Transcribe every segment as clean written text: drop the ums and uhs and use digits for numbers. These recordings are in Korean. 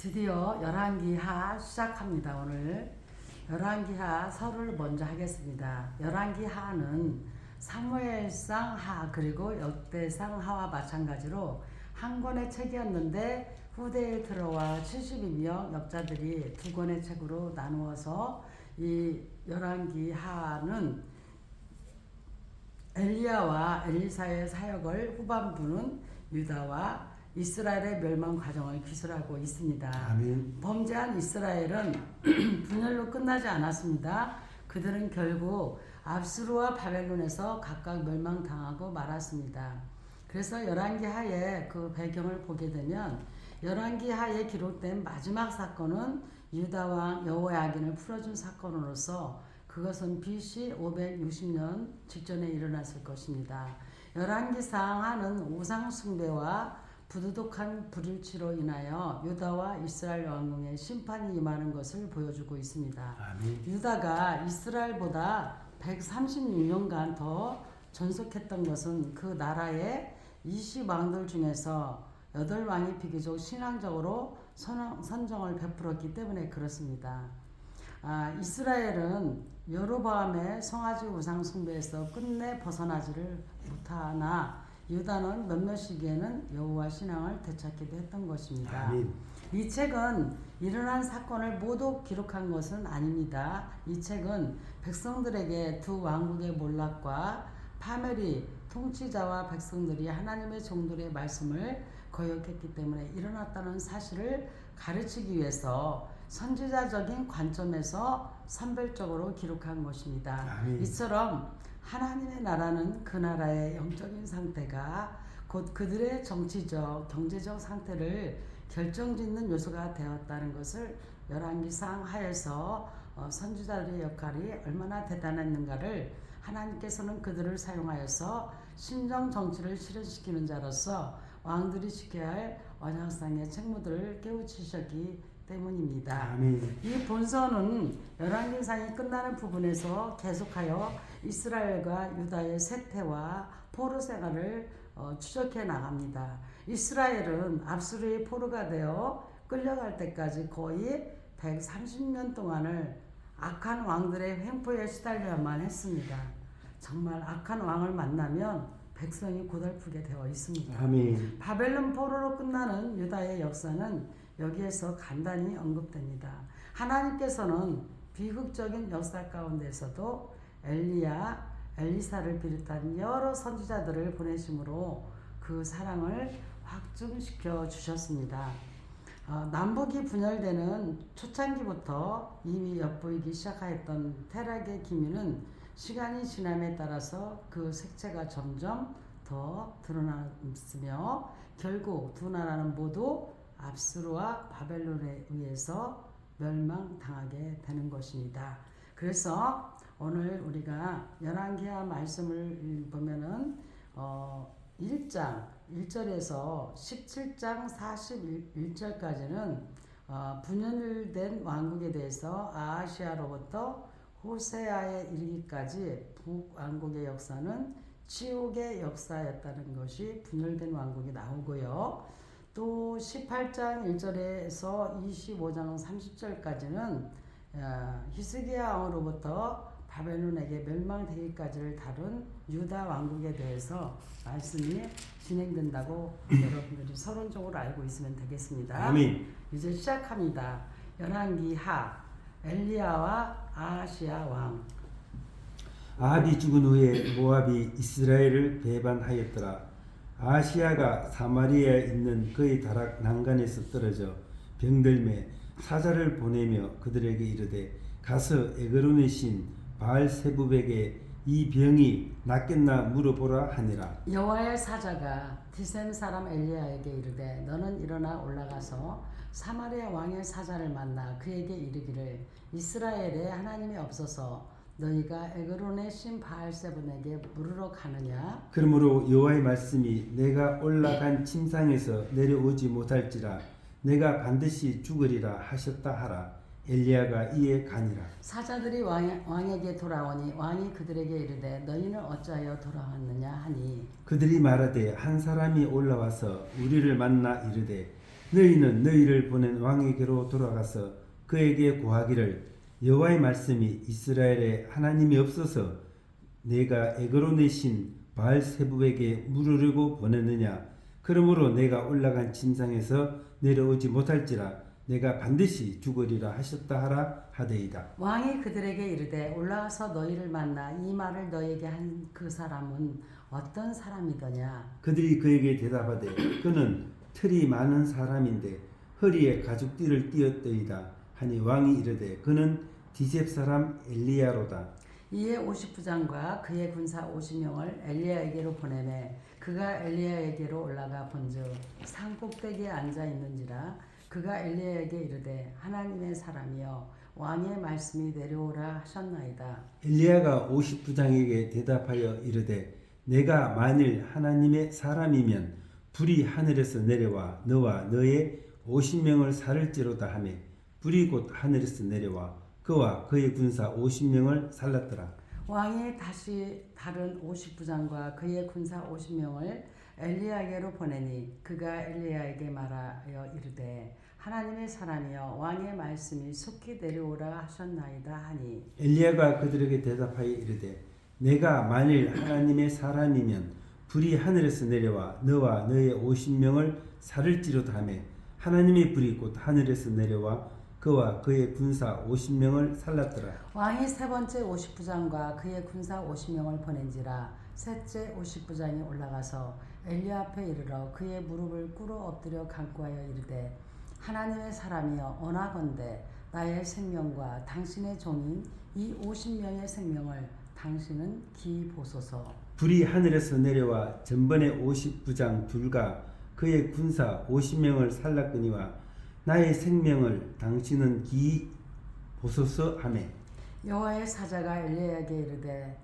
드디어 열왕기하 시작합니다. 오늘 열왕기하 설을 먼저 하겠습니다. 열왕기하는 사무엘상 하 그리고 역대상 하와 마찬가지로 한 권의 책이었는데 후대에 들어와 72명 역자들이 두 권의 책으로 나누어서 이 열왕기하는 엘리야와 엘리사의 사역을 후반부는 유다와 이스라엘의 멸망 과정을 기술하고 있습니다. 아멘. 범죄한 이스라엘은 분열로 끝나지 않았습니다. 그들은 결국 압수르와 바벨론에서 각각 멸망당하고 말았습니다. 그래서 열왕기하의 그 배경을 보게 되면 열왕기하에 기록된 마지막 사건은 유다 왕 여호야긴을 풀어준 사건으로서 그것은 BC 560년 직전에 일어났을 것입니다. 열왕기상 하는 우상 숭배와 부도덕한 불일치로 인하여 유다와 이스라엘 왕궁에 심판이 임하는 것을 보여주고 있습니다. 아멘. 유다가 이스라엘보다 136년간 더 존속했던 것은 그 나라의 20왕들 중에서 8왕이 비교적 신앙적으로 선정을 베풀었기 때문에 그렇습니다. 이스라엘은 여로보암의 성아지 우상 숭배에서 끝내 벗어나지를 못하나 유다는 몇몇 시기에는 여호와 신앙을 되찾기도 했던 것입니다. 아멘. 이 책은 일어난 사건을 모두 기록한 것은 아닙니다. 이 책은 백성들에게 두 왕국의 몰락과 파멸이 통치자와 백성들이 하나님의 종들의 말씀을 거역했기 때문에 일어났다는 사실을 가르치기 위해서 선지자적인 관점에서 선별적으로 기록한 것입니다. 아멘. 이처럼 하나님의 나라는 그 나라의 영적인 상태가 곧 그들의 정치적, 경제적 상태를 결정짓는 요소가 되었다는 것을 열왕기상 하에서 선지자들의 역할이 얼마나 대단했는가를 하나님께서는 그들을 사용하여서 신정 정치를 실현시키는 자로서 왕들이 지켜야 할 언약상의 책무들을 깨우치셨기 때문입니다. 아멘. 이 본서는 열왕기상이 끝나는 부분에서 계속하여 이스라엘과 유다의 세태와 포로 생활을 추적해 나갑니다. 이스라엘은 압수르의 포로가 되어 끌려갈 때까지 거의 130년 동안을 악한 왕들의 횡포에 시달려야만 했습니다. 정말 악한 왕을 만나면 백성이 고달프게 되어 있습니다. 아멘. 바벨론 포로로 끝나는 유다의 역사는 여기에서 간단히 언급됩니다. 하나님께서는 비극적인 역사 가운데서도 엘리야, 엘리사를 비롯한 여러 선지자들을 보내심으로 그 사랑을 확증시켜 주셨습니다. 남북이 분열되는 초창기부터 이미 엿보이기 시작하였던 태락의 기미는 시간이 지남에 따라서 그 색채가 점점 더 드러났으며 결국 두 나라는 모두 압수르와 바벨론에 의해서 멸망당하게 되는 것입니다. 그래서 오늘 우리가 열왕기하 말씀을 보면은 1장 1절에서 17장 41절까지는 분열된 왕국에 대해서 아하시아로부터 호세아에 이르기까지 북왕국의 역사는 치욕의 역사였다는 것이 분열된 왕국이 나오고요. 또 18장 1절에서 25장 30절까지는 히스기야 왕으로부터 바벨론에게 멸망되기까지를 다룬 유다 왕국에 대해서 말씀이 진행된다고 여러분들이 서론적으로 알고 있으면 되겠습니다. 아멘. 이제 시작합니다. 열왕기하 엘리야와 아하시야 왕. 아합이 죽은 후에 모압이 이스라엘을 배반하였더라. 아시아가 사마리아에 있는 그의 다락 난간에서 떨어져 병들매 사자를 보내며 그들에게 이르되 가서 에그론의 신 바알세붑에게 이 병이 낫겠나 물어보라 하니라. 여호와의 사자가 디셈 사람 엘리야에게 이르되 너는 일어나 올라가서 사마리아 왕의 사자를 만나 그에게 이르기를 이스라엘에 하나님이 없어서 너희가 에그론의 신 바알세붑에게 물으러 가느냐? 그러므로 여호와의 말씀이 내가 올라간 침상에서 내려오지 못할지라 내가 반드시 죽으리라 하셨다 하라. 엘리야가 이에 가니라. 사자들이 왕에게 돌아오니 왕이 그들에게 이르되 너희는 어찌하여 돌아왔느냐 하니 그들이 말하되 한 사람이 올라와서 우리를 만나 이르되 너희는 너희를 보낸 왕에게로 돌아가서 그에게 구하기를 여호와의 말씀이 이스라엘에 하나님이 없어서 내가 에그로 내신 바알세불에게 물으려고 보냈느냐. 그러므로 내가 올라간 침상에서 내려오지 못할지라 내가 반드시 죽으리라 하셨다 하라 하되이다. 왕이 그들에게 이르되 올라가서 너희를 만나 이 말을 너희에게 한 그 사람은 어떤 사람이더냐. 그들이 그에게 대답하되 그는 틀이 많은 사람인데 허리에 가죽띠를 띠었더이다 하니 왕이 이르되 그는 디셉 사람 엘리야로다. 이에 50부장과 그의 군사 50명을 엘리야에게로 보내매 그가 엘리야에게로 올라가 본즉 산 꼭대기에 앉아 있는지라. 그가 엘리야에게 이르되 하나님의 사람이여 왕의 말씀이 내려오라 하셨나이다. 엘리야가 50부장에게 대답하여 이르되 내가 만일 하나님의 사람이면 불이 하늘에서 내려와 너와 너의 50명을 살을지로다 하며 불이 곧 하늘에서 내려와 그와 그의 군사 50명을 살랐더라. 왕이 다시 다른 50부장과 그의 군사 50명을 엘리야에게로 보내니 그가 엘리야에게 말하여 이르되 하나님의 사람이여 왕의 말씀이 속히 내려오라 하셨나이다 하니 엘리야가 그들에게 대답하여 이르되 내가 만일 하나님의 사람이면 불이 하늘에서 내려와 너와 너의 50명을 살을지로다 하며 하나님의 불이 곧 하늘에서 내려와 그와 그의 군사 50명을 살랐더라. 왕이 세 번째 50부장과 그의 군사 50명을 보낸지라. 셋째 50부장이 올라가서 엘리야 앞에 이르러 그의 무릎을 꿇어 엎드려 간구하여 이르되 하나님의 사람이여 원하건대 나의 생명과 당신의 종인 이 50명의 생명을 당신은 기이 보소서. 불이 하늘에서 내려와 전번에 50부장 둘과 그의 군사 50명을 살랐거니와 나의 생명을 당신은 기이 보소서 하매 여호와의 사자가 엘리야에게 이르되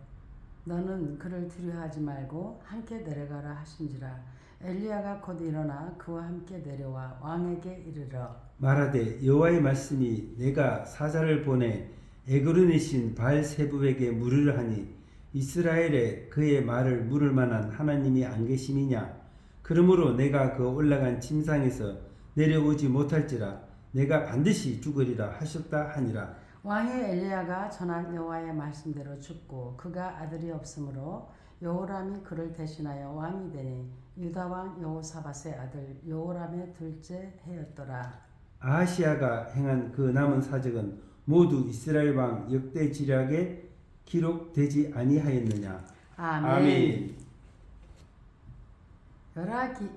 너는 그를 두려워하지 말고 함께 내려가라 하신지라. 엘리야가 곧 일어나 그와 함께 내려와 왕에게 이르러 말하되 여호와의 말씀이 내가 사자를 보내 에그론이신 바알세불에게 물으려 하니 이스라엘에 그의 말을 물을 만한 하나님이 안 계심이냐. 그러므로 내가 그 올라간 침상에서 내려오지 못할지라 내가 반드시 죽으리라 하셨다 하니라. 왕이 엘리야가 전한 여호와의 말씀대로 죽고 그가 아들이 없으므로 여호람이 그를 대신하여 왕이 되니 유다 왕 여호사밧의 아들 여호람의 둘째 해였더라. 아하시아가 행한 그 남은 사적은 모두 이스라엘 왕 역대 지략에 기록되지 아니하였느냐. 아멘.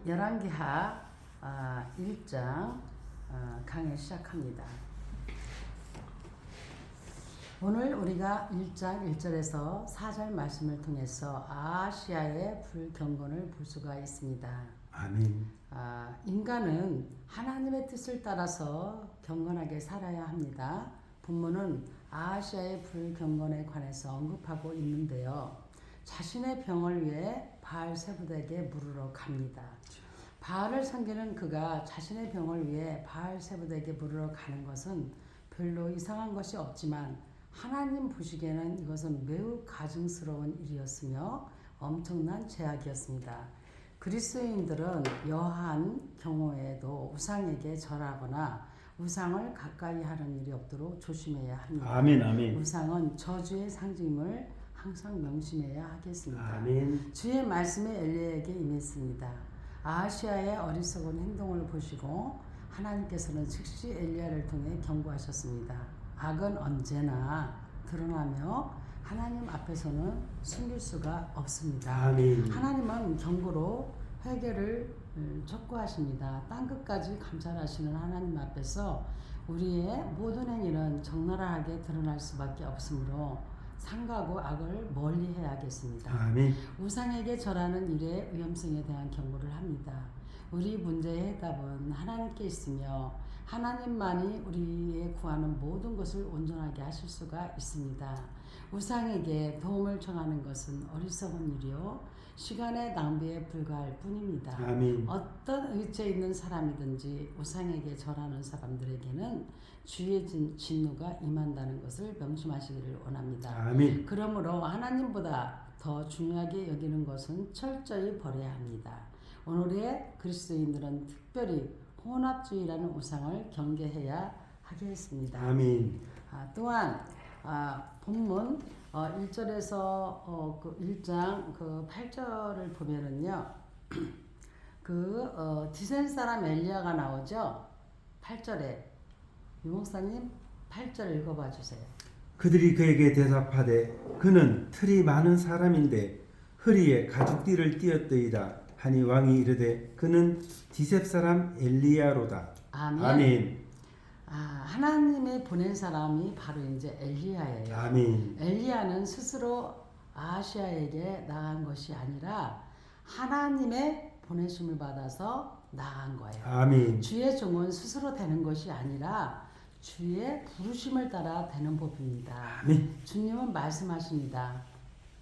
열왕기하 1장 강의 시작합니다. 오늘 우리가 1장 1절에서 4절 말씀을 통해서 아하시아의 불경건을 볼 수가 있습니다. 아멘. 인간은 하나님의 뜻을 따라서 경건하게 살아야 합니다. 본문은 아하시아의 불경건에 관해서 언급하고 있는데요. 자신의 병을 위해 바알세불에게 물으러 갑니다. 바알을 섬기는 그가 자신의 병을 위해 바알세불에게 물으러 가는 것은 별로 이상한 것이 없지만 하나님 보시기에는 이것은 매우 가증스러운 일이었으며 엄청난 죄악이었습니다. 그리스도인들은 여한 경우에도 우상에게 절하거나 우상을 가까이 하는 일이 없도록 조심해야 합니다. 아멘. 아멘. 우상은 저주의 상징임을 항상 명심해야 하겠습니다. 아멘. 주의 말씀이 엘리야에게 임했습니다. 아하시아의 어리석은 행동을 보시고 하나님께서는 즉시 엘리야를 통해 경고하셨습니다. 악은 언제나 드러나며 하나님 앞에서는 숨길 수가 없습니다. 아멘. 하나님은 경고로 회개를 촉구하십니다. 땅끝까지 감찰하시는 하나님 앞에서 우리의 모든 행위는 적나라하게 드러날 수밖에 없으므로 상가고 악을 멀리 해야겠습니다. 아멘. 우상에게 절하는 일의 위험성에 대한 경고를 합니다. 우리 문제의 해답은 하나님께 있으며 하나님만이 우리의 구하는 모든 것을 온전하게 하실 수가 있습니다. 우상에게 도움을 청하는 것은 어리석은 일이요 시간의 낭비에 불과할 뿐입니다. 아멘. 어떤 의체 있는 사람이든지 우상에게 절하는 사람들에게는 주의 진노가 임한다는 것을 명심하시기를 원합니다. 아멘. 그러므로 하나님보다 더 중요하게 여기는 것은 철저히 버려야 합니다. 오늘의 그리스도인들은 특별히 혼합주의라는 우상을 경계해야 하겠습니다. 아멘. 또한 본문 1절에서 그 1장 그 8절을 보면은요. 디센 사람 엘리야가 나오죠. 8절에 유목사님 8절 읽어봐 주세요. 그들이 그에게 대답하되 그는 틀이 많은 사람인데 허리에 가죽띠를 띠었더이다 하니 왕이 이르되 그는 디셉 사람 엘리야로다. 아멘. 아멘. 하나님이 보낸 사람이 바로 이제 엘리야예요. 아멘. 엘리야는 스스로 아하시아에게 나간 것이 아니라 하나님의 보내심을 받아서 나간 거예요. 아멘. 주의 종은 스스로 되는 것이 아니라 주의 부르심을 따라 되는 법입니다. 아멘. 주님은 말씀하십니다.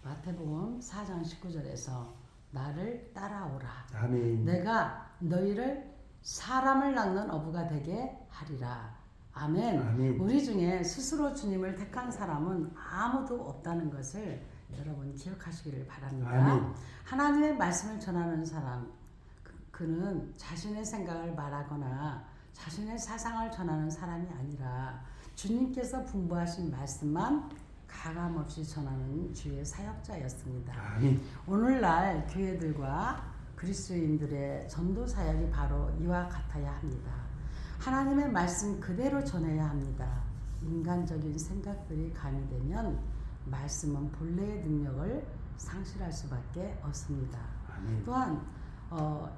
마태복음 4장 19절에서 나를 따라오라. 아멘. 내가 너희를 사람을 낚는 어부가 되게 하리라. 아멘. 아멘. 우리 중에 스스로 주님을 택한 사람은 아무도 없다는 것을 여러분 기억하시기를 바랍니다. 아멘. 하나님의 말씀을 전하는 사람, 그는 자신의 생각을 말하거나 자신의 사상을 전하는 사람이 아니라 주님께서 분부하신 말씀만 가감없이 전하는 주의 사역자였습니다. 아멘. 오늘날 교회들과 그리스도인들의 전도 사역이 바로 이와 같아야 합니다. 하나님의 말씀 그대로 전해야 합니다. 인간적인 생각들이 가미되면 말씀은 본래의 능력을 상실할 수밖에 없습니다. 아멘. 또한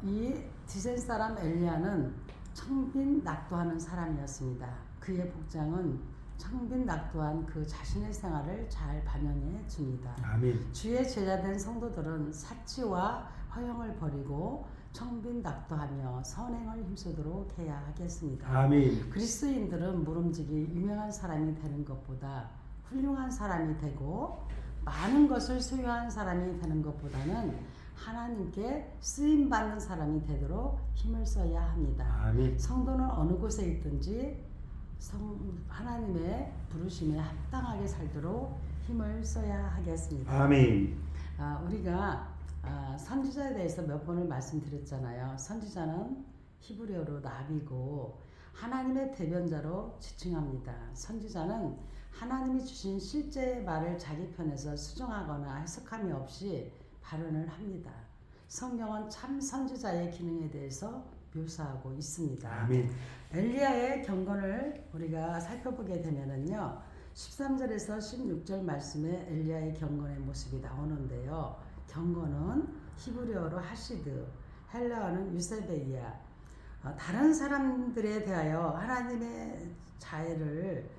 이 디센 사람 엘리야는 청빈 낙도하는 사람이었습니다. 그의 복장은 청빈 낙도한 그 자신의 생활을 잘 반영해 줍니다. 아멘. 주의 제자된 성도들은 사치와 허영을 버리고 청빈 낙도하며 선행을 힘쓰도록 해야 하겠습니다. 아멘. 그리스도인들은 모름지기 유명한 사람이 되는 것보다 훌륭한 사람이 되고 많은 것을 소유한 사람이 되는 것보다는 하나님께 쓰임받는 사람이 되도록 힘을 써야 합니다. 아멘. 성도는 어느 곳에 있든지 하나님의 부르심에 합당하게 살도록 힘을 써야 하겠습니다. 아멘. 우리가 선지자에 대해서 몇 번을 말씀드렸잖아요. 선지자는 히브리어로 나비고 하나님의 대변자로 지칭합니다. 선지자는 하나님이 주신 실제의 말을 자기 편에서 수정하거나 해석함이 없이 발언을 합니다. 성경은 참 선지자의 기능에 대해서 묘사하고 있습니다. 아멘. 엘리야의 경건을 우리가 살펴보게 되면은요. 13절에서 16절 말씀에 엘리야의 경건의 모습이 나오는데요. 경건은 히브리어로 하시드, 헬라어는 유세베이야. 다른 사람들에 대하여 하나님의 자애를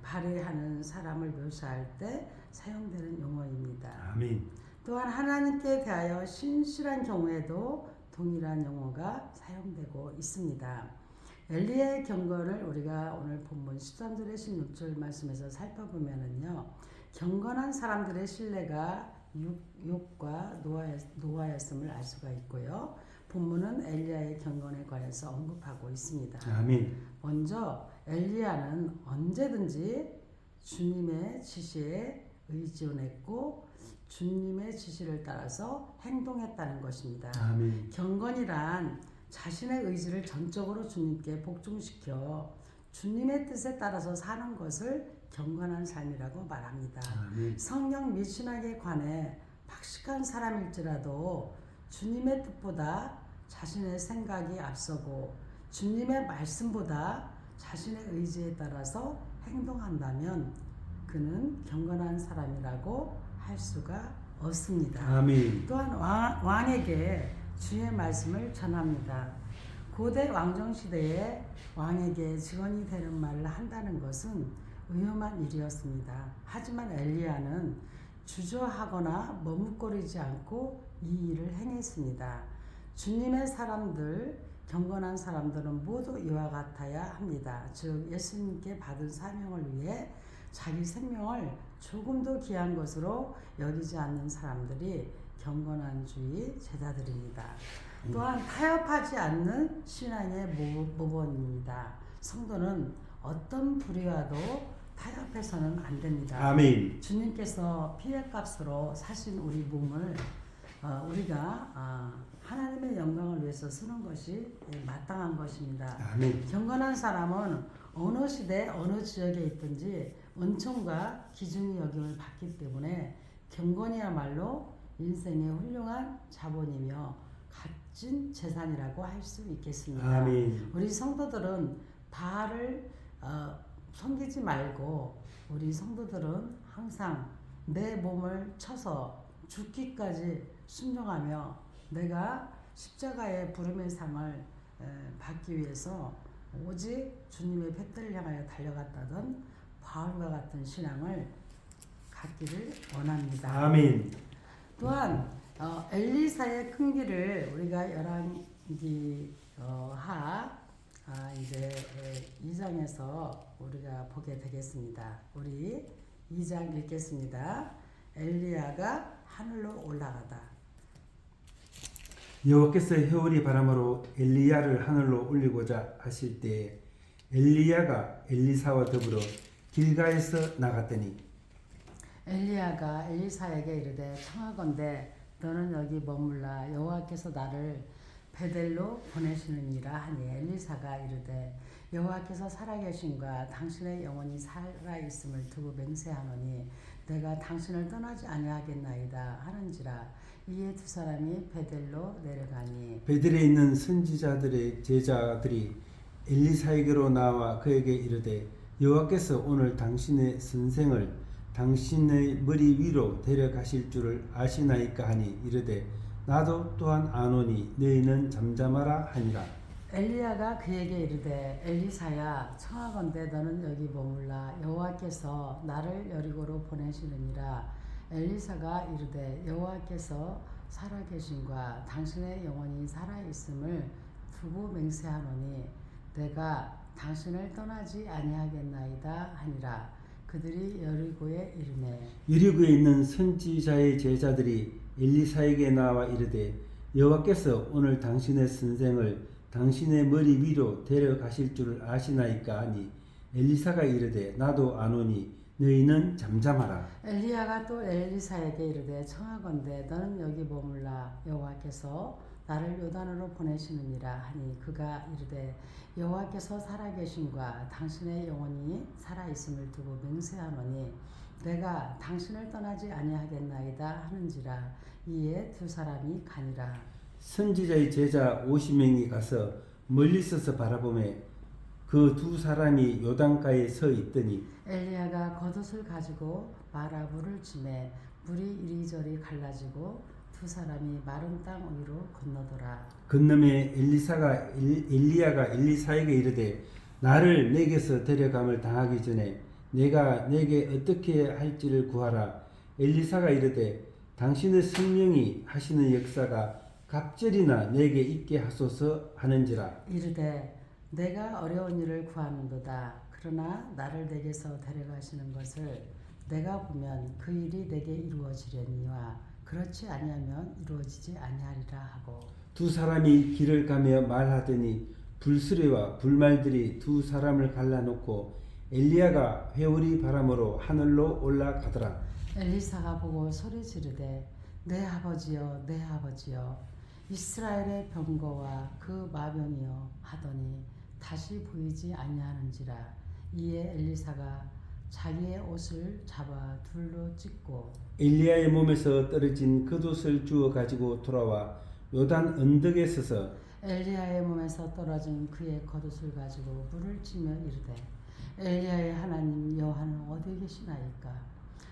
발휘하는 사람을 묘사할 때 사용되는 용어입니다. 아멘. 또한 하나님께 대하여 신실한 경우에도 동일한 용어가 사용되고 있습니다. 엘리야의 경건을 우리가 오늘 본문 13절에 16절 말씀에서 살펴보면은요. 경건한 사람들의 신뢰가 욕과 노아였음을 알 수가 있고요. 본문은 엘리야의 경건에 관해서 언급하고 있습니다. 아멘. 먼저 엘리야는 언제든지 주님의 지시에 의존했고 주님의 지시를 따라서 행동했다는 것입니다. 아멘. 경건이란 자신의 의지를 전적으로 주님께 복종시켜 주님의 뜻에 따라서 사는 것을 경건한 삶이라고 말합니다. 아멘. 성경 및 신학에 관해 박식한 사람일지라도 주님의 뜻보다 자신의 생각이 앞서고 주님의 말씀보다 자신의 의지에 따라서 행동한다면 그는 경건한 사람이라고 할 수가 없습니다. 아멘. 또한 왕에게 주의 말씀을 전합니다. 고대 왕정시대에 왕에게 직원이 되는 말을 한다는 것은 위험한 일이었습니다. 하지만 엘리야는 주저하거나 머뭇거리지 않고 이 일을 행했습니다. 주님의 사람들, 경건한 사람들은 모두 이와 같아야 합니다. 즉 예수님께 받은 사명을 위해 자기 생명을 조금도 귀한 것으로 여기지 않는 사람들이 경건한 주의 제자들입니다. 또한 타협하지 않는 신앙의 모범입니다. 성도는 어떤 불의와도 타협해서는 안 됩니다. 아멘. 주님께서 피의 값으로 사신 우리 몸을 우리가 하나님의 영광을 위해서 쓰는 것이 마땅한 것입니다. 아멘. 경건한 사람은 어느 시대 어느 지역에 있든지 은총과 기중이 여김을 받기 때문에 경건이야말로 인생의 훌륭한 자본이며 값진 재산이라고 할 수 있겠습니다. 아멘. 우리 성도들은 바알을 섬기지 말고 우리 성도들은 항상 내 몸을 쳐서 죽기까지 순종하며 내가 십자가의 부름의 상을 받기 위해서 오직 주님의 뱃대를 향하여 달려갔다던 바울과 같은 신앙을 갖기를 원합니다. 아멘. 또한 엘리사의 큰 길을 우리가 열왕기 이제 2장에서 우리가 보게 되겠습니다. 우리 2장 읽겠습니다. 엘리야가 하늘로 올라가다. 여호와께서 회오리 바람으로 엘리야를 하늘로 올리고자 하실 때 엘리야가 엘리사와 더불어 길가에서 나갔더니 엘리야가 엘리사에게 이르되 청하건대 너는 여기 머물라 여호와께서 나를 베델로 보내시느니라 하니 엘리사가 이르되 여호와께서 살아계심과 당신의 영혼이 살아있음을 두고 맹세하노니 내가 당신을 떠나지 아니하겠나이다 하는지라. 이에 두 사람이 베델로 내려가니 베델에 있는 선지자들의 제자들이 엘리사에게로 나와 그에게 이르되 여호와께서 오늘 당신의 선생을 당신의 머리 위로 데려가실 줄을 아시나이까 하니 이르되 나도 또한 아노니 너희는 잠잠하라 하니라. 엘리야가 그에게 이르되 엘리사야 청하건대 너는 여기 머물라 여호와께서 나를 여리고로 보내시느니라. 엘리사가 이르되 여호와께서 살아계심과 당신의 영혼이 살아있음을 두고 맹세하노니 내가 당신을 떠나지 아니하겠나이다 하니라. 그들이 여리고에 이르매 여리고에 있는 선지자의 제자들이 엘리사에게 나와 이르되 여호와께서 오늘 당신의 선생을 당신의 머리 위로 데려가실 줄을 아시나이까 하니 엘리사가 이르되 나도 아노니 너희는 잠잠하라. 엘리야가 또 엘리사에게 이르되 청하건대 너는 여기 머물라 여호와께서 나를 요단으로 보내시느니라 하니 그가 이르되 여호와께서 살아계심과 당신의 영혼이 살아있음을 두고 맹세하노니 내가 당신을 떠나지 아니하겠나이다 하는지라. 이에 두 사람이 가니라. 선지자의 제자 50명이 가서 멀리 서서 바라보매 그 두 사람이 요단가에 서 있더니 엘리야가 겉옷을 가지고 마라 물을 치매 물이 이리저리 갈라지고 두 사람이 마른 땅 위로 건너더라. 건너매 엘리야가 엘리사에게 이르되 나를 내게서 데려감을 당하기 전에 내가 내게 어떻게 할지를 구하라. 엘리사가 이르되 당신의 성령이 하시는 역사가 갑절이나 내게 있게 하소서 하는지라. 이르되 내가 어려운 일을 구하는도다. 그러나 나를 내게서 데려가시는 것을 내가 보면 그 일이 내게 이루어지려니와 그렇지 아니하면 이루어지지 아니하리라 하고. 두 사람이 길을 가며 말하더니 불수레와 불말들이 두 사람을 갈라놓고 엘리야가 회오리 바람으로 하늘로 올라가더라. 엘리사가 보고 소리 지르되 내 아버지여 내 아버지여 이스라엘의 병거와 그 마병이여 하더니 다시 보이지 아니하는지라. 이에 엘리사가 자기의 옷을 잡아 둘로 찢고 엘리야의 몸에서 떨어진 겉옷을 주워 가지고 돌아와 요단 언덕에 서서 엘리야의 몸에서 떨어진 그의 겉옷을 가지고 물을 치며 이르되 엘리야의 하나님 여호와는 어디 계시나이까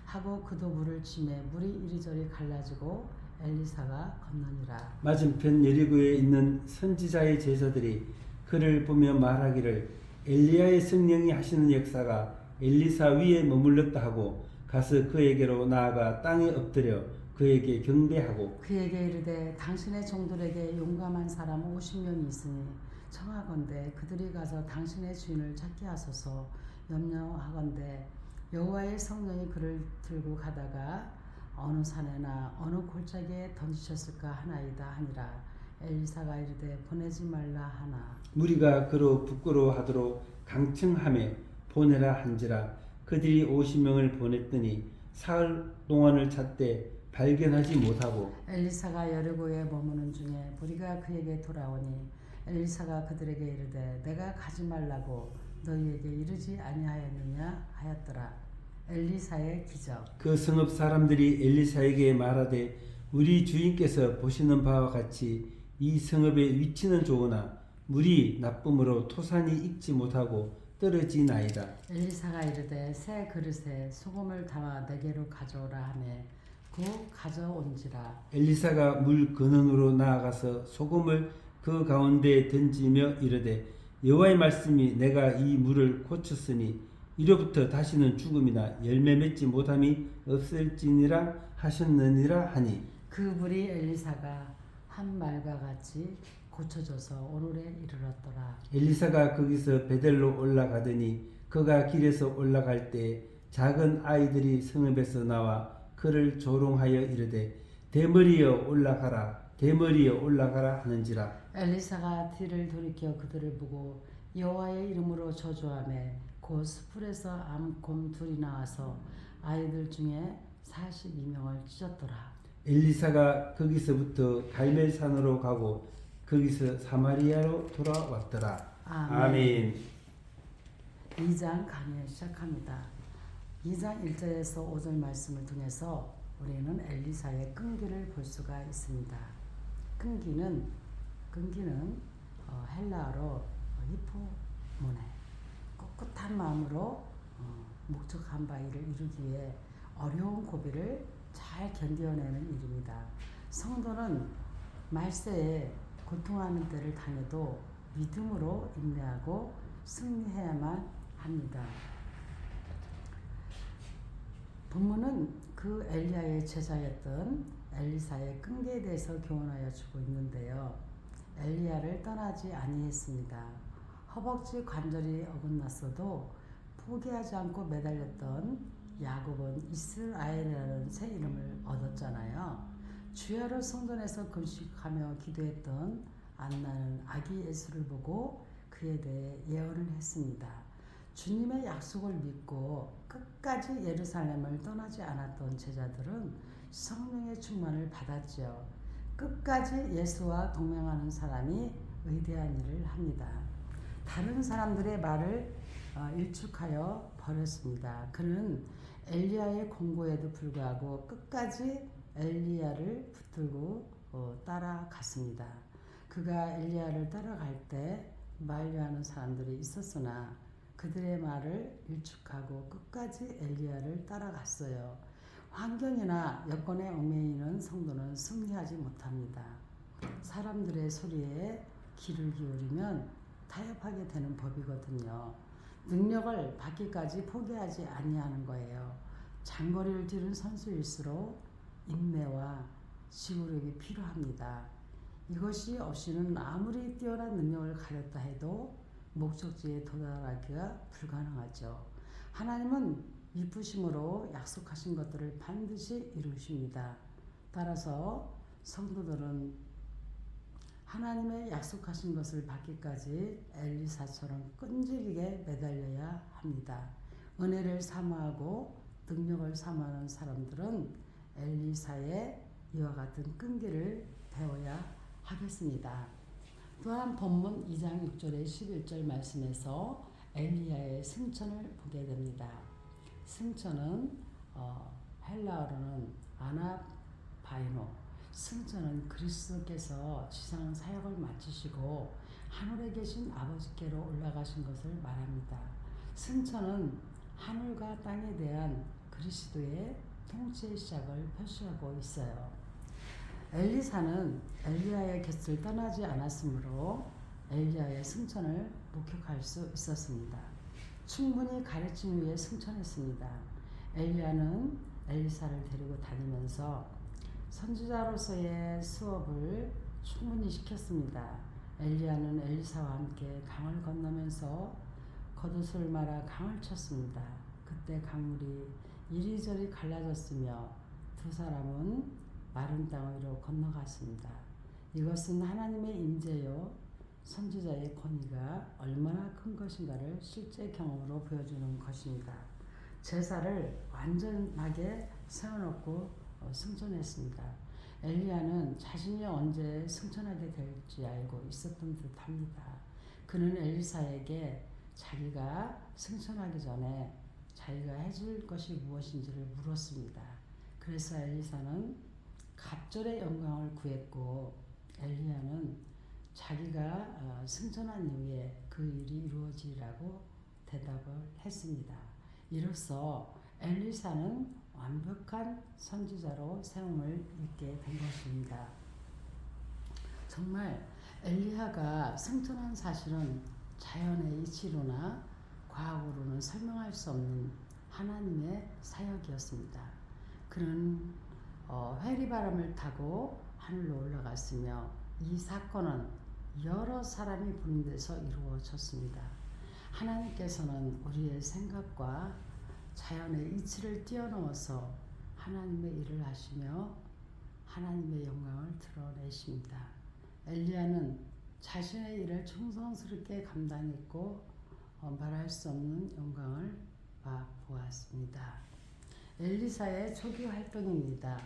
하고 그도 물을 치매 물이 이리저리 갈라지고 엘리사가 건너니라. 맞은편 여리고에 있는 선지자의 제자들이 그를 보며 말하기를 엘리야의 성령이 하시는 역사가 엘리사 위에 머물렀다 하고 가서 그에게로 나아가 땅에 엎드려 그에게 경배하고 그에게 이르되 당신의 종들에게 용감한 사람 50명이 있으니 청하건대 그들이 가서 당신의 주인을 찾게 하소서. 염려하건대 여호와의 성령이 그를 들고 가다가 어느 산에나 어느 골짜기에 던지셨을까 하나이다 하니라. 엘리사가 이르되 보내지 말라 하나. 무리가 그로 부끄러워하도록 강청하며 보내라 한지라. 그들이 50명을 보냈더니 사흘 동안을 찾되 발견하지 못하고 엘리사가 여리고에 머무는 중에 무리가 그에게 돌아오니 엘리사가 그들에게 이르되 내가 가지 말라고 너희에게 이르지 아니하였느냐 하였더라. 엘리사의 기적. 그 성읍 사람들이 엘리사에게 말하되 우리 주인께서 보시는 바와 같이 이 성읍의 위치는 좋으나 물이 나쁨으로 토산이 익지 못하고 떨어지나이다. 엘리사가 이르되 새 그릇에 소금을 담아 내게로 가져오라 하매 곧 가져온지라. 엘리사가 물 근원으로 나아가서 소금을 그 가운데 던지며 이르되 여호와의 말씀이 내가 이 물을 고쳤으니 이로부터 다시는 죽음이나 열매 맺지 못함이 없을지니라 하셨느니라 하니 그 물이 엘리사가 한 말과 같이 고쳐져서 오늘에 이르렀더라. 엘리사가 거기서 베델로 올라가더니 그가 길에서 올라갈 때 작은 아이들이 성읍에서 나와 그를 조롱하여 이르되 대머리여 올라가라 대머리여 올라가라 하는지라. 엘리사가 뒤를 돌이켜 그들을 보고 여호와의 이름으로 저주하매 곧 숯불에서 암곰 둘이 나와서 아이들 중에 42명을 찢었더라. 엘리사가 거기서부터 갈멜산으로 가고 거기서 사마리아로 돌아왔더라. 아멘. 2장 강의 시작합니다. 2장 1절에서 5절 말씀을 통해서 우리는 엘리사의 끈기를 볼 수가 있습니다. 끈기는 헬라어로 히포모네, 꿋꿋한 마음으로 목적한 바 일을 이루기 위해 어려운 고비를 잘 견뎌내는 일입니다. 성도는 말세에 고통하는 때를 당해도 믿음으로 인내하고 승리해야만 합니다. 본문은 그 엘리야의 제자였던 엘리사의 끈기에 대해서 교훈하여 주고 있는데요. 엘리야를 떠나지 아니했습니다. 허벅지 관절이 어긋났어도 포기하지 않고 매달렸던 야곱은 이스라엘이라는 새 이름을 얻었잖아요. 주야로 성전에서 금식하며 기도했던 안나는 아기 예수를 보고 그에 대해 예언을 했습니다. 주님의 약속을 믿고 끝까지 예루살렘을 떠나지 않았던 제자들은 성령의 충만을 받았지요. 끝까지 예수와 동행하는 사람이 위대한 일을 합니다. 다른 사람들의 말을 일축하여 버렸습니다. 그는 엘리야의 공고에도 불구하고 끝까지 엘리야를 붙들고 따라갔습니다. 그가 엘리야를 따라갈 때 만류하는 사람들이 있었으나 그들의 말을 일축하고 끝까지 엘리야를 따라갔어요. 환경이나 여건에 얽매이는 성도는 승리하지 못합니다. 사람들의 소리에 귀를 기울이면 타협하게 되는 법이거든요. 능력을 받기까지 포기하지 아니하는 거예요. 장거리를 뛰는 선수일수록 인내와 지구력이 필요합니다. 이것이 없이는 아무리 뛰어난 능력을 가졌다 해도 목적지에 도달하기가 불가능하죠. 하나님은 미쁘심으로 약속하신 것들을 반드시 이루십니다. 따라서 성도들은 하나님의 약속하신 것을 받기까지 엘리사처럼 끈질기게 매달려야 합니다. 은혜를 사모하고 능력을 사모하는 사람들은 엘리사의 이와 같은 끈기를 배워야 하겠습니다. 또한 본문 2장 6절에 11절 말씀에서 엘리야의 승천을 보게 됩니다. 승천은 헬라어로는 아나바이노, 승천은 그리스도께서 지상 사역을 마치시고 하늘에 계신 아버지께로 올라가신 것을 말합니다. 승천은 하늘과 땅에 대한 그리스도의 통치의 시작을 표시하고 있어요. 엘리사는 엘리야의 곁을 떠나지 않았으므로 엘리야의 승천을 목격할 수 있었습니다. 충분히 가르침 위에 승천했습니다. 엘리야는 엘리사를 데리고 다니면서 선지자로서의 수업을 충분히 시켰습니다. 엘리야는 엘리사와 함께 강을 건너면서 겉옷을 말아 강을 쳤습니다. 그때 강물이 이리저리 갈라졌으며 두 사람은 마른 땅 위로 건너갔습니다. 이것은 하나님의 임재요 선지자의 권위가 얼마나 큰 것인가를 실제 경험으로 보여주는 것입니다. 제사를 완전하게 세워놓고 승천했습니다. 엘리야는 자신이 언제 승천하게 될지 알고 있었던 듯합니다. 그는 엘리사에게 자기가 승천하기 전에 자기가 해줄 것이 무엇인지를 물었습니다. 그래서 엘리사는 갑절의 영광을 구했고 엘리야는 자기가 승천한 이후에 그 일이 이루어지라고 대답을 했습니다. 이로써 엘리사는 완벽한 선지자로 세움을 입게 된 것입니다. 정말 엘리야가 승천한 사실은 자연의 이치로나 과학으로는 설명할 수 없는 하나님의 사역이었습니다. 그는 회리바람을 타고 하늘로 올라갔으며 이 사건은 여러 사람이 보는 데서 이루어졌습니다. 하나님께서는 우리의 생각과 자연의 이치를 뛰어넘어서 하나님의 일을 하시며 하나님의 영광을 드러내십니다. 엘리야는 자신의 일을 충성스럽게 감당했고 말할 수 없는 영광을 맛보았습니다. 엘리사의 초기 활동입니다.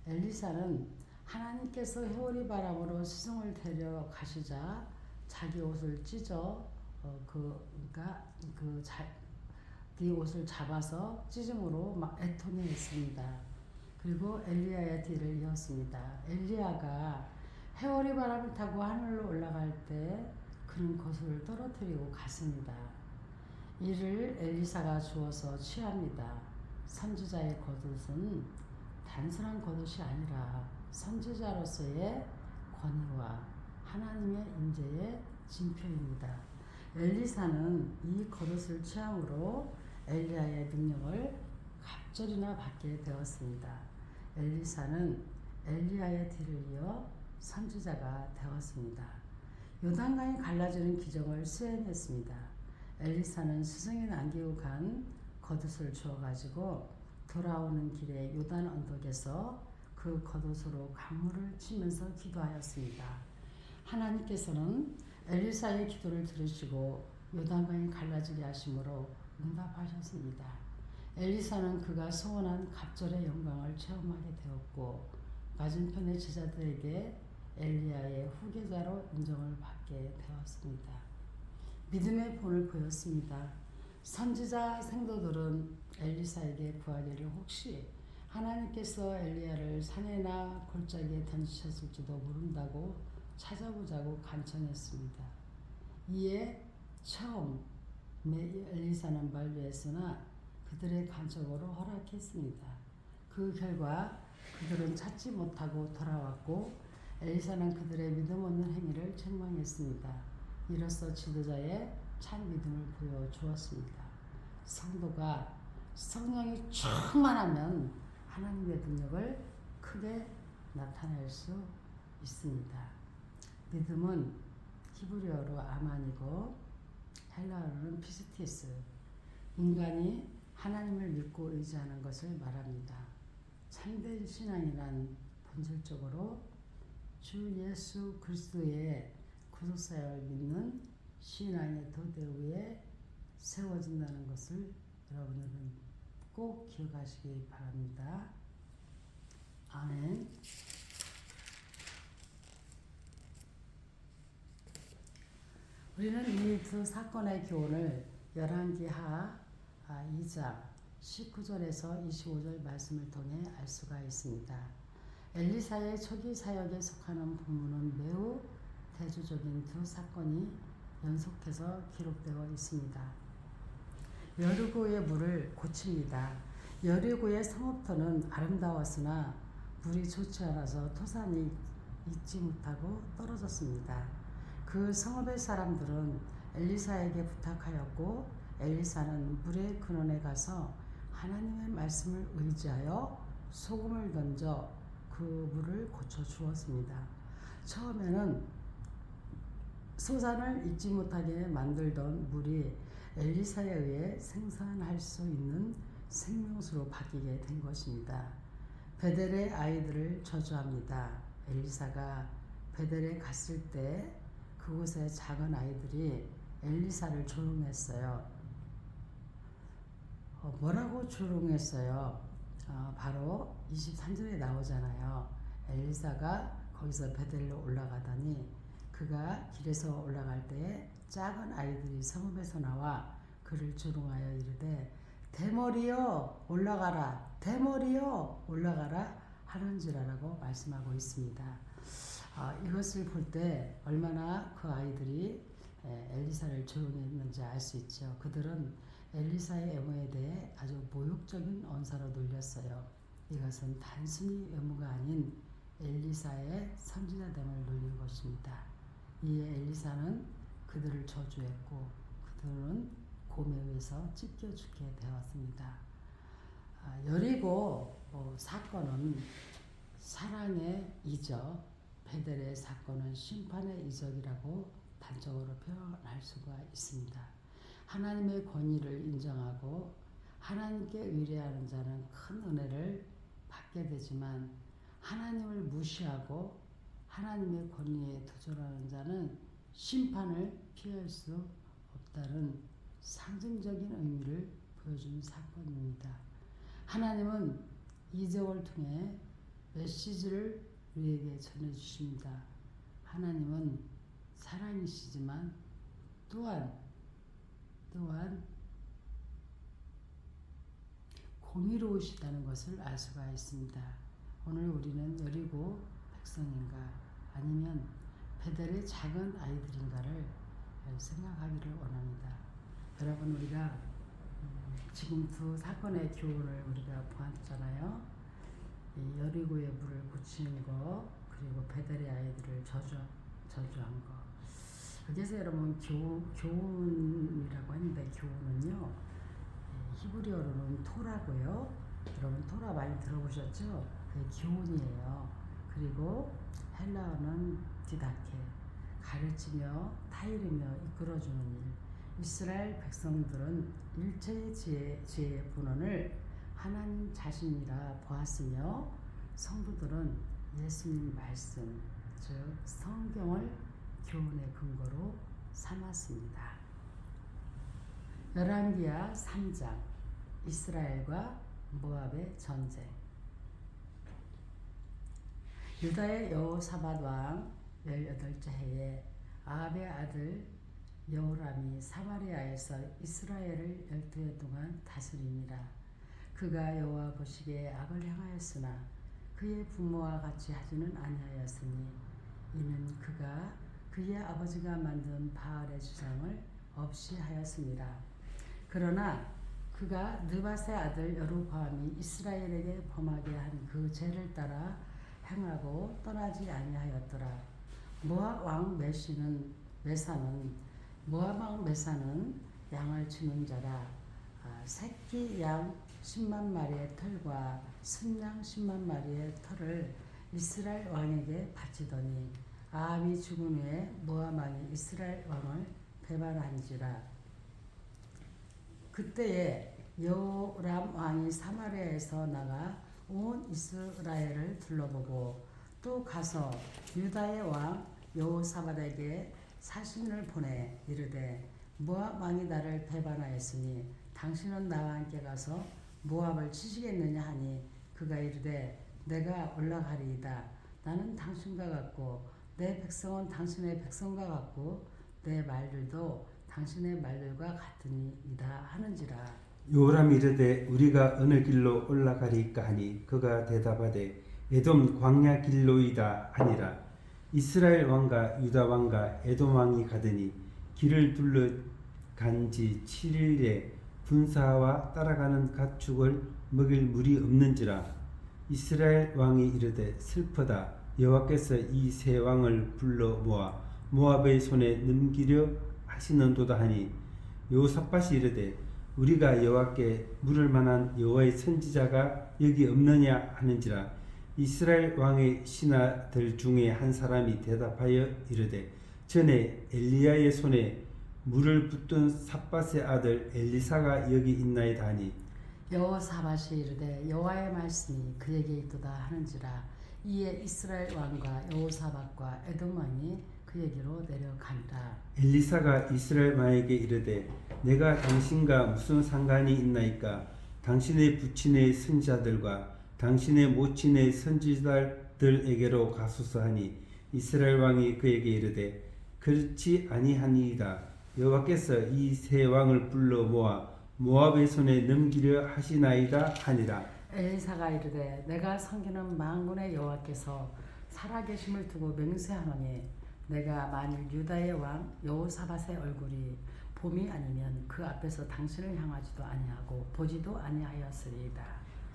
엘리사는 하나님께서 회오리 바람으로 스승을 데려가시자 자기 옷을 찢어 그 옷을 잡아서 찢음으로 막 애통해했습니다. 그리고 엘리야의 뒤를 이었습니다. 엘리야가 회오리 바람을 타고 하늘로 올라갈 때 그는 겉을 떨어뜨리고 갔습니다. 이를 엘리사가 주어서 취합니다. 선지자의 겉옷은 단순한 겉옷이 아니라 선지자로서의 권위와 하나님의 임재의 징표입니다. 엘리사는 이 겉옷을 취함으로 엘리야의 능력을 갑절이나 받게 되었습니다. 엘리사는 엘리야의 뒤를 이어 선지자가 되었습니다. 요단강이 갈라지는 기적을 수행했습니다. 엘리사는 스승이 남기고 간 겉옷을 주어가지고 돌아오는 길에 요단 언덕에서 그 겉옷으로 강물을 치면서 기도하였습니다. 하나님께서는 엘리사의 기도를 들으시고 요단강이 갈라지게 하심으로 응답하셨습니다. 엘리사는 그가 소원한 갑절의 영광을 체험하게 되었고 맞은편의 제자들에게 엘리야의 후계자로 인정을 받게 되었습니다. 믿음의 본을 보였습니다. 선지자 생도들은 엘리사에게 구하기를 혹시 하나님께서 엘리야를 산에나 골짜기에 던지셨을지도 모른다고 찾아보자고 간청했습니다. 이에 처음 엘리사는 만류했으나 그들의 간청으로 허락했습니다. 그 결과 그들은 찾지 못하고 돌아왔고 엘리사는 그들의 믿음 없는 행위를 책망했습니다. 이로써 지도자의 참 믿음을 보여주었습니다. 성도가 성령이 충만하면 하나님의 능력을 크게 나타낼 수 있습니다. 믿음은 히브리어로 아만이고 헬라어로는 피스티스, 인간이 하나님을 믿고 의지하는 것을 말합니다. 참된 신앙이란 본질적으로 주 예수 그리스도의 구속사역을 믿는 신앙의 토대 위에 세워진다는 것을 여러분들은 꼭 기억하시기 바랍니다. 아멘. 우리는 이 두 사건의 교훈을 열왕기하 2장 19절에서 25절 말씀을 통해 알 수가 있습니다. 엘리사의 초기 사역에 속하는 본문은 매우 대조적인 두 사건이 연속해서 기록되어 있습니다. 여리고의 물을 고칩니다. 여리고의 성읍터는 아름다웠으나 물이 좋지 않아서 토산이 잊지 못하고 떨어졌습니다. 그 성읍의 사람들은 엘리사에게 부탁하였고 엘리사는 물의 근원에 가서 하나님의 말씀을 의지하여 소금을 던져 그 물을 고쳐 주었습니다. 처음에는 소산을 잊지 못하게 만들던 물이 엘리사에 의해 생산할 수 있는 생명수로 바뀌게 된 것입니다. 베델의 아이들을 저주합니다. 엘리사가 베델에 갔을 때 그곳의 작은 아이들이 엘리사를 조롱했어요. 뭐라고 조롱했어요? 바로 23절에 나오잖아요. 엘리사가 거기서 베델로 올라가더니 그가 길에서 올라갈 때 작은 아이들이 성읍에서 나와 그를 조롱하여 이르되 대머리여 올라가라 대머리여 올라가라 하는지라라고 말씀하고 있습니다. 이것을 볼 때 얼마나 그 아이들이 엘리사를 조롱했는지 알 수 있죠. 그들은 엘리사의 외모에 대해 아주 모욕적인 언사로 놀렸어요. 이것은 단순히 외모가 아닌 엘리사의 선지자됨을 놀린 것입니다. 이에 엘리사는 그들을 저주했고 그들은 곰에 의해서 찢겨 죽게 되었습니다. 여리고 사건은 사랑의 이적, 베델의 사건은 심판의 이적이라고 단적으로 표현할 수가 있습니다. 하나님의 권위를 인정하고 하나님께 의뢰하는 자는 큰 은혜를 받게 되지만 하나님을 무시하고 하나님의 권위에 도전하는 자는 심판을 피할 수 없다는 상징적인 의미를 보여준 사건입니다. 하나님은 이적을 통해 메시지를 우리에게 전해주십니다. 하나님은 사랑이시지만 또한 공의로우시다는 것을 알 수가 있습니다. 오늘 우리는 여리고 백성인가 아니면 베델의 작은 아이들인가를 생각하기를 원합니다. 여러분 우리가 지금 두 사건의 교훈을 우리가 보았잖아요. 이 여리고의 물을 고치는 거 그리고 베델의 아이들을 저주한 거. 그래서 여러분 교훈이라고 하는데 교훈은요 히브리어로는 토라고요. 여러분 토라 많이 들어보셨죠? 그게 교훈이에요. 그리고 헬라어는 디다케 가르치며 타이르며 이끌어주는 일. 이스라엘 백성들은 일체의 지혜의 본원을 하나님 자신이라 보았으며 성도들은 예수님 말씀 즉 성경을 교훈의 근거로 삼았습니다. 열왕기하 3장 이스라엘과 모압의 전쟁. 유다의 여호사밧 왕 18째 해에 아합의 아들 여호람이 사마리아에서 이스라엘을 12해 동안 다스리니라. 그가 여호와 보시기에 악을 행하였으나 그의 부모와 같이 하지는 아니하였으니 이는 그가 그의 아버지가 만든 바알의 주상을 없이 하였습니다. 그러나 그가 느밧의 아들 여로보암이 이스라엘에게 범하게 한 그 죄를 따라 행하고 떠나지 아니하였더라. 모압 왕 메사는 양을 치는 자라. 새끼 양 10만 마리의 털과 순양 10만 마리의 털을 이스라엘 왕에게 바치더니 아합이 죽은 후에 모압 왕이 이스라엘 왕을 배반한지라. 그때에 여호람 왕이 사마리아에서 나가 온 이스라엘을 둘러보고 또 가서 유다의 왕 여호사밧에게 사신을 보내 이르되 모압 왕이 나를 배반하였으니 당신은 나와 함께 가서 모압을 치시겠느냐 하니 그가 이르되 내가 올라가리이다. 나는 당신과 같고 내 백성은 당신의 백성과 같고 내 말들도 당신의 말들과 같으니이다 하는지라. 요람이 이르되 우리가 어느 길로 올라가리까 하니 그가 대답하되 에돔 광야 길로이다 하니라. 이스라엘 왕과 유다 왕과 에돔 왕이 가더니 길을 둘러 간지 7일에 군사와 따라가는 가축을 먹일 물이 없는지라. 이스라엘 왕이 이르되 슬프다. 여호와께서 이 세 왕을 불러 모아 모압의 손에 넘기려 하시는도다 하니 여호사밧이 이르되 우리가 여호와께 물을 만한 여호와의 선지자가 여기 없느냐 하는지라. 이스라엘 왕의 신하들 중에 한 사람이 대답하여 이르되 전에 엘리야의 손에 물을 붓던 삽밧의 아들 엘리사가 여기 있나이다 하니 여호사밧이 이르되 여호와의 말씀이 그에게 있도다 하는지라. 이에 이스라엘 왕과 여호사밧과 에돔 왕이 그에게로 내려간다. 엘리사가 이스라엘 왕에게 이르되 내가 당신과 무슨 상관이 있나이까? 당신의 부친의 선지자들과 당신의 모친의 선지자들에게로 가소서 하니 이스라엘 왕이 그에게 이르되 그렇지 아니하니이다. 여호와께서 이 세 왕을 불러 모아 모압의 손에 넘기려 하시나이다 하니라. 엘리사가 이르되 내가 섬기는 만군의 여호와께서 살아계심을 두고 맹세하노니 내가 만일 유다의 왕 여호사밧의 얼굴이 봄이 아니면 그 앞에서 당신을 향하지도 아니하고 보지도 아니하였으리이다.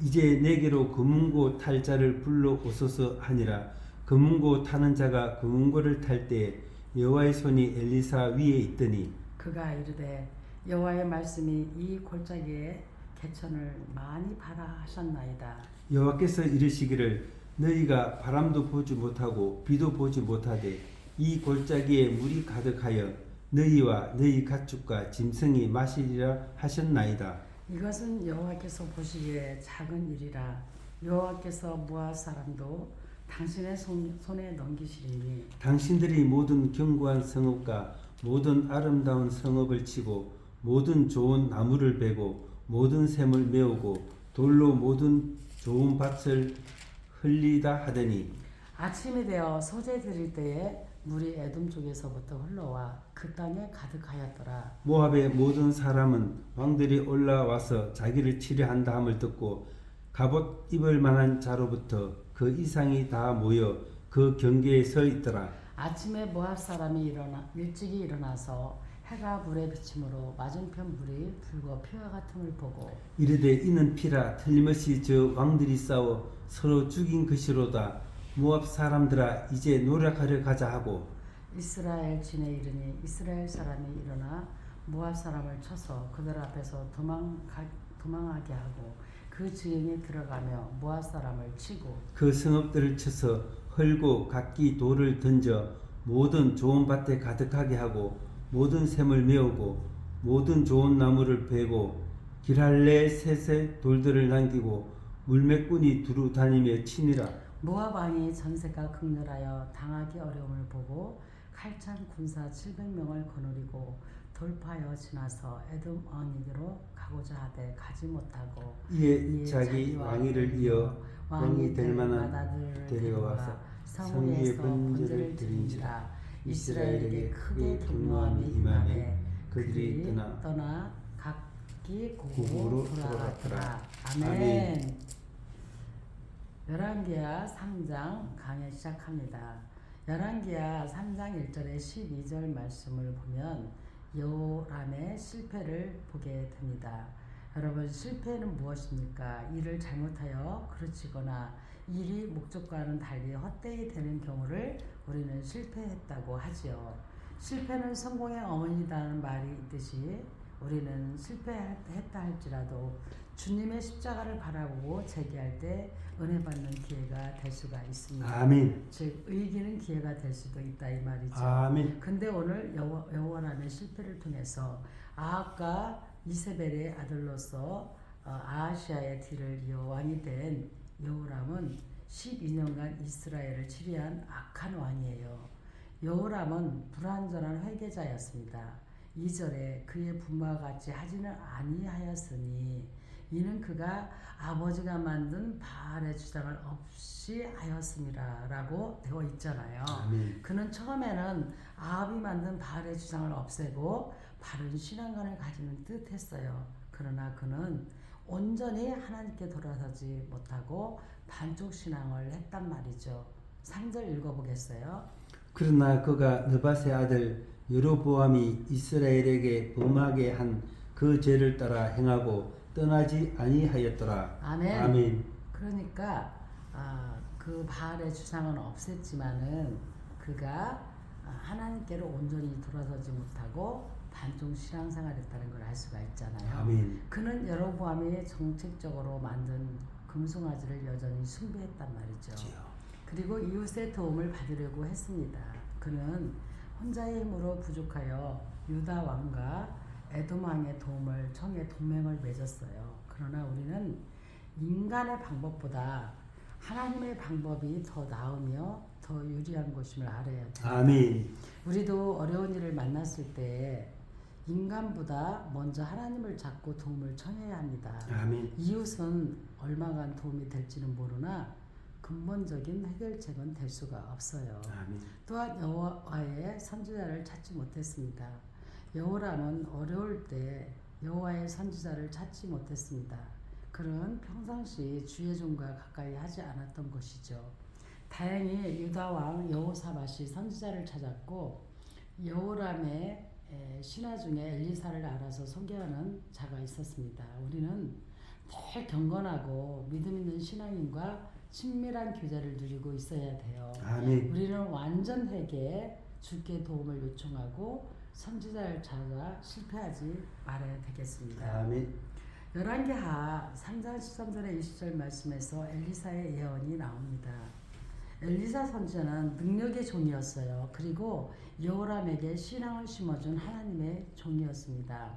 이제 내게로 금은고 탈 자를 불러 오소서 하니라. 금은고 타는 자가 금은고를 탈 때에 여호와의 손이 엘리사 위에 있더니 그가 이르되 여호와의 말씀이 이 골짜기에 개천을 많이 바라 하셨나이다. 여호와께서 이르시기를 너희가 바람도 보지 못하고 비도 보지 못하되 이 골짜기에 물이 가득하여 너희와 너희 가축과 짐승이 마시리라 하셨나이다. 이것은 여호와께서 보시기에 작은 일이라. 여호와께서 모압 사람도 당신의 손에 넘기시리니 당신들이 모든 견고한 성읍과 모든 아름다운 성읍을 치고 모든 좋은 나무를 베고 모든 샘을 메우고 돌로 모든 좋은 밭을 흘리다 하더니 아침이 되어 소재 드릴 때에 물이 에돔 쪽에서부터 흘러와 그 땅에 가득하였더라. 모압의 모든 사람은 왕들이 올라와서 자기를 치려한다 함을 듣고 갑옷 입을 만한 자로부터 그 이상이 다 모여 그 경계에 서 있더라. 아침에 모압 사람이 일찍이 일어나서 해가 불에 비침으로 맞은편 물이 붉어 피와 같음을 보고 이르되 이는 피라 틀림없이 저 왕들이 싸워 서로 죽인 것이로다. 모압 사람들아 이제 노력하려 가자 하고 이스라엘 진에 이르니 이스라엘 사람이 일어나 모압 사람을 쳐서 그들 앞에서 도망하게 하고 그 지형에 들어가며 모압 사람을 치고 그 성읍들을 쳐서 헐고 각기 돌을 던져 모든 좋은 밭에 가득하게 하고 모든 샘을 메우고 모든 좋은 나무를 베고 길할레셋에 돌들을 남기고 물매꾼이 두루 다니며 치니라. 모압 왕이 전세가 극렬하여 당하기 어려움을 보고 칼찬 군사 700명을 거느리고 돌파하여 지나서 에돔 왕에게로 가고자 하되 가지 못하고 이에 자기 왕위를 이어 왕이 될 만한 마다들을 데려와서 성 위에 번제를 드린지라. 이스라엘에게 크게 경노함이 임하매 그들이 떠나 각기 고국으로 고국으로 돌아갔더라. 아멘. 아멘. 열왕기하 3장 강해 시작합니다. 열왕기하 3장 1절에 12절 말씀을 보면 여호람의 실패를 보게 됩니다. 여러분, 실패는 무엇입니까? 일을 잘못하여 그르치거나 일이 목적과는 달리 헛되이 되는 경우를 우리는 실패했다고 하지요. 실패는 성공의 어머니라는 말이 있듯이 우리는 실패했다 할지라도 주님의 십자가를 바라보고 재기할 때 은혜 받는 기회가 될 수가 있습니다. 아멘. 즉 의기는 기회가 될 수도 있다 이 말이죠. 아멘. 근데 오늘 여호와람의 실패를 통해서 아합과 이세벨의 아들로서 아하시아의 뒤를 이어 왕이 된 여호람은 12년간 이스라엘을 치리한 악한 왕이에요. 여호람은 불완전한 회개자였습니다. 2절에 그의 부모와 같이 하지는 아니하였으니 이는 그가 아버지가 만든 바알의 주장을 없이 하였습니다 라고 되어 있잖아요. 아멘. 그는 처음에는 아합이 만든 바알의 주장을 없애고 바른 신앙관을 가지는 듯 했어요. 그러나 그는 온전히 하나님께 돌아서지 못하고 반쪽 신앙을 했단 말이죠. 3절 읽어보겠어요. 그러나 그가 느밧의 아들 여로보암이 이스라엘에게 범하게 한 그 죄를 따라 행하고 떠나지 아니하였더라. 아멘. 아멘. 그러니까 그 바알의 주상은 없앴지만은 그가 하나님께로 온전히 돌아서지 못하고 반쪽 신앙생활했다는 걸 알 수가 있잖아요. 아멘. 그는 여로보암이 정책적으로 만든 금송아지를 여전히 숭배했단 말이죠. 그리고 이웃의 도움을 받으려고 했습니다. 그는 혼자의 힘으로 부족하여 유다 왕과 에돔 왕의 도움을 청해 동맹을 맺었어요. 그러나 우리는 인간의 방법보다 하나님의 방법이 더 나으며 더 유리한 것임을 알아야 돼요. 아멘. 우리도 어려운 일을 만났을 때 인간보다 먼저 하나님을 찾고 도움을 청해야 합니다. 아멘. 이웃은 얼마간 도움이 될지는 모르나 근본적인 해결책은 될 수가 없어요. 아멘. 또한 여호와의 선지자를 찾지 못했습니다. 여호람은 어려울 때 여호와의 선지자를 찾지 못했습니다. 그는 평상시 주의 종과 가까이 하지 않았던 것이죠. 다행히 유다 왕 여호사밧이 선지자를 찾았고 여호람의 신하 중에 엘리사를 알아서 소개하는 자가 있었습니다. 우리는 늘 경건하고 믿음 있는 신앙인과 친밀한 교제를 누리고 있어야 돼요. 아멘. 우리는 완전 회개에 주께 도움을 요청하고 선지자를 찾아 실패하지 말아야 되겠습니다. 아멘. 열왕기하 3장 13절에 20절 말씀에서 엘리사의 예언이 나옵니다. 엘리사 선지자는 능력의 종이었어요. 그리고 여호람에게 신앙을 심어준 하나님의 종이었습니다.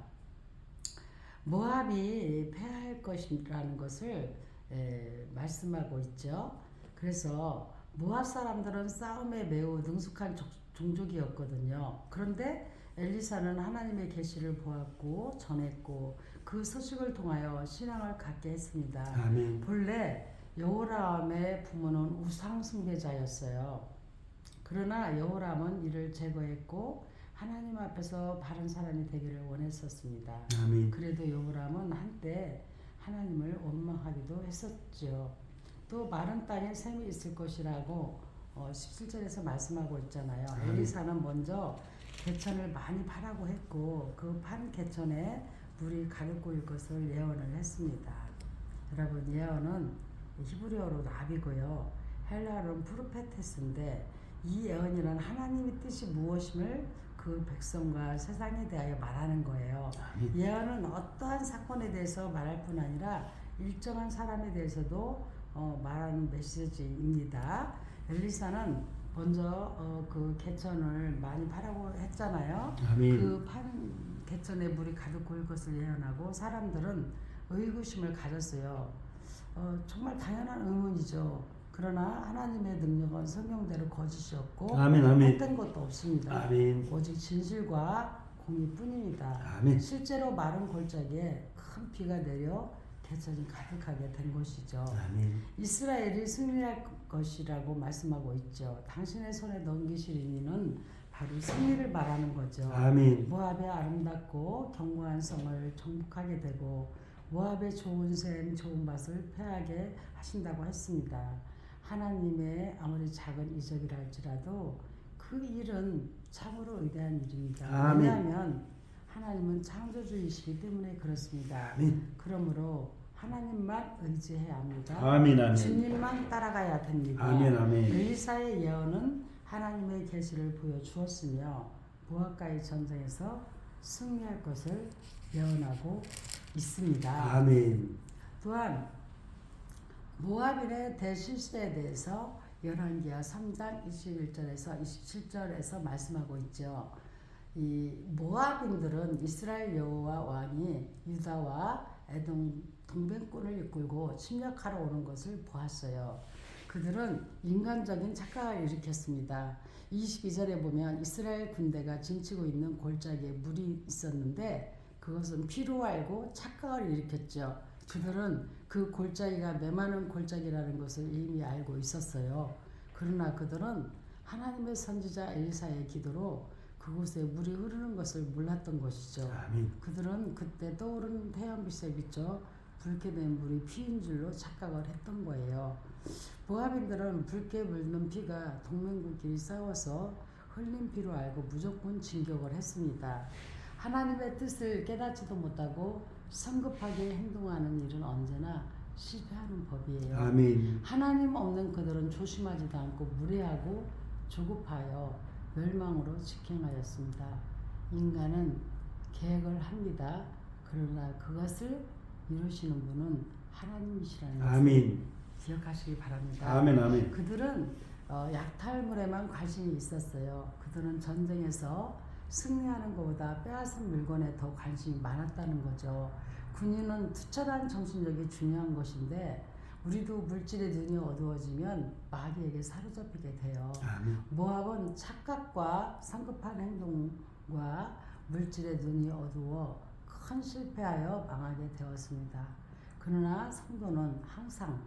모압이 패할 것이라는 것을 말씀하고 있죠. 그래서 모압 사람들은 싸움에 매우 능숙한 종족이었거든요. 그런데 엘리사는 하나님의 계시를 보았고 전했고 그 소식을 통하여 신앙을 갖게 했습니다. 아멘. 본래 여호람의 부모는 우상 숭배자였어요. 그러나 여호람은 이를 제거했고 하나님 앞에서 바른 사람이 되기를 원했었습니다. 아멘. 그래도 여호람은 한때 하나님을 원망하기도 했었죠. 또 마른 땅에 샘이 있을 것이라고 17절에서 말씀하고 있잖아요. 아멘. 엘리사는 먼저 개천을 많이 파라고 했고 그 판 개천에 물이 가득 고일 것을 예언을 했습니다. 여러분, 예언은 히브리어로 나비고요. 헬라어로는 프로페테스인데 이 예언이란 하나님의 뜻이 무엇임을 그 백성과 세상에 대하여 말하는 거예요. 아멘. 예언은 어떠한 사건에 대해서 말할 뿐 아니라 일정한 사람에 대해서도 말하는 메시지입니다. 엘리사는 먼저 그 개천을 많이 파라고 했잖아요. 아멘. 그 판 개천에 물이 가득 고일 것을 예언하고 사람들은 의구심을 가졌어요. 정말 당연한 의문이죠. 그러나 하나님의 능력은 성경대로 거짓이었고 아멘. 아멘. 헛된 것도 없습니다. 아멘. 오직 진실과 공의뿐입니다. 아멘. 실제로 마른 골짜기에 큰 비가 내려 개천이 가득하게 된 것이죠. 아멘. 이스라엘이 승리할 것이라고 말씀하고 있죠. 당신의 손에 넘기실 이는 바로 승리를 말하는 거죠. 아멘. 모압의 아름답고 견고한 성을 정복하게 되고 모압의 좋은 샘, 좋은 밭을 패하게 하신다고 했습니다. 하나님의 아무리 작은 이적이라 할지라도 그 일은 참으로 위대한 일입니다. 아멘. 왜냐하면 하나님은 창조주이시기 때문에 그렇습니다. 아멘. 그러므로 하나님만 의지해야 합니다. 아멘. 아멘. 주님만 따라가야 됩니다. 아멘. 아멘. 엘리사의 예언은 하나님의 계시를 보여주었으며 모압과의 전쟁에서 승리할 것을 예언하고 있습니다. 아멘. 또한 모압인의 대실세에 대해서 열왕기하 3장 21절에서 27절에서 말씀하고 있죠. 이 모압인들은 이스라엘 여호와 왕이 유다와 에돔 동맹군을 이끌고 침략하러 오는 것을 보았어요. 그들은 인간적인 착각을 일으켰습니다. 22절에 보면 이스라엘 군대가 진치고 있는 골짜기에 물이 있었는데 그것은 피로 알고 착각을 일으켰죠. 그들은 그 골짜기가 메마른 골짜기라는 것을 이미 알고 있었어요. 그러나 그들은 하나님의 선지자 엘리사의 기도로 그곳에 물이 흐르는 것을 몰랐던 것이죠. 아멘. 그들은 그때 떠오른 태양빛에 비춰 붉게 된 물이 피인 줄로 착각을 했던 거예요. 모압인들은 붉게 물든 피가 동맹군끼리 싸워서 흘린 피로 알고 무조건 진격을 했습니다. 하나님의 뜻을 깨닫지도 못하고 성급하게 행동하는 일은 언제나 실패하는 법이에요. 아멘. 하나님 없는 그들은 조심하지도 않고 무례하고 조급하여 멸망으로 직행하였습니다. 인간은 계획을 합니다. 그러나 그것을 이루시는 분은 하나님이시라는 것을 아멘. 기억하시기 바랍니다. 아멘. 아멘. 그들은 약탈물에만 관심이 있었어요. 그들은 전쟁에서 승리하는 것보다 빼앗은 물건에 더 관심이 많았다는 거죠. 군인은 투철한 정신력이 중요한 것인데 우리도 물질의 눈이 어두워지면 마귀에게 사로잡히게 돼요. 아멘. 모압은 착각과 성급한 행동과 물질의 눈이 어두워 큰 실패하여 망하게 되었습니다. 그러나 성도는 항상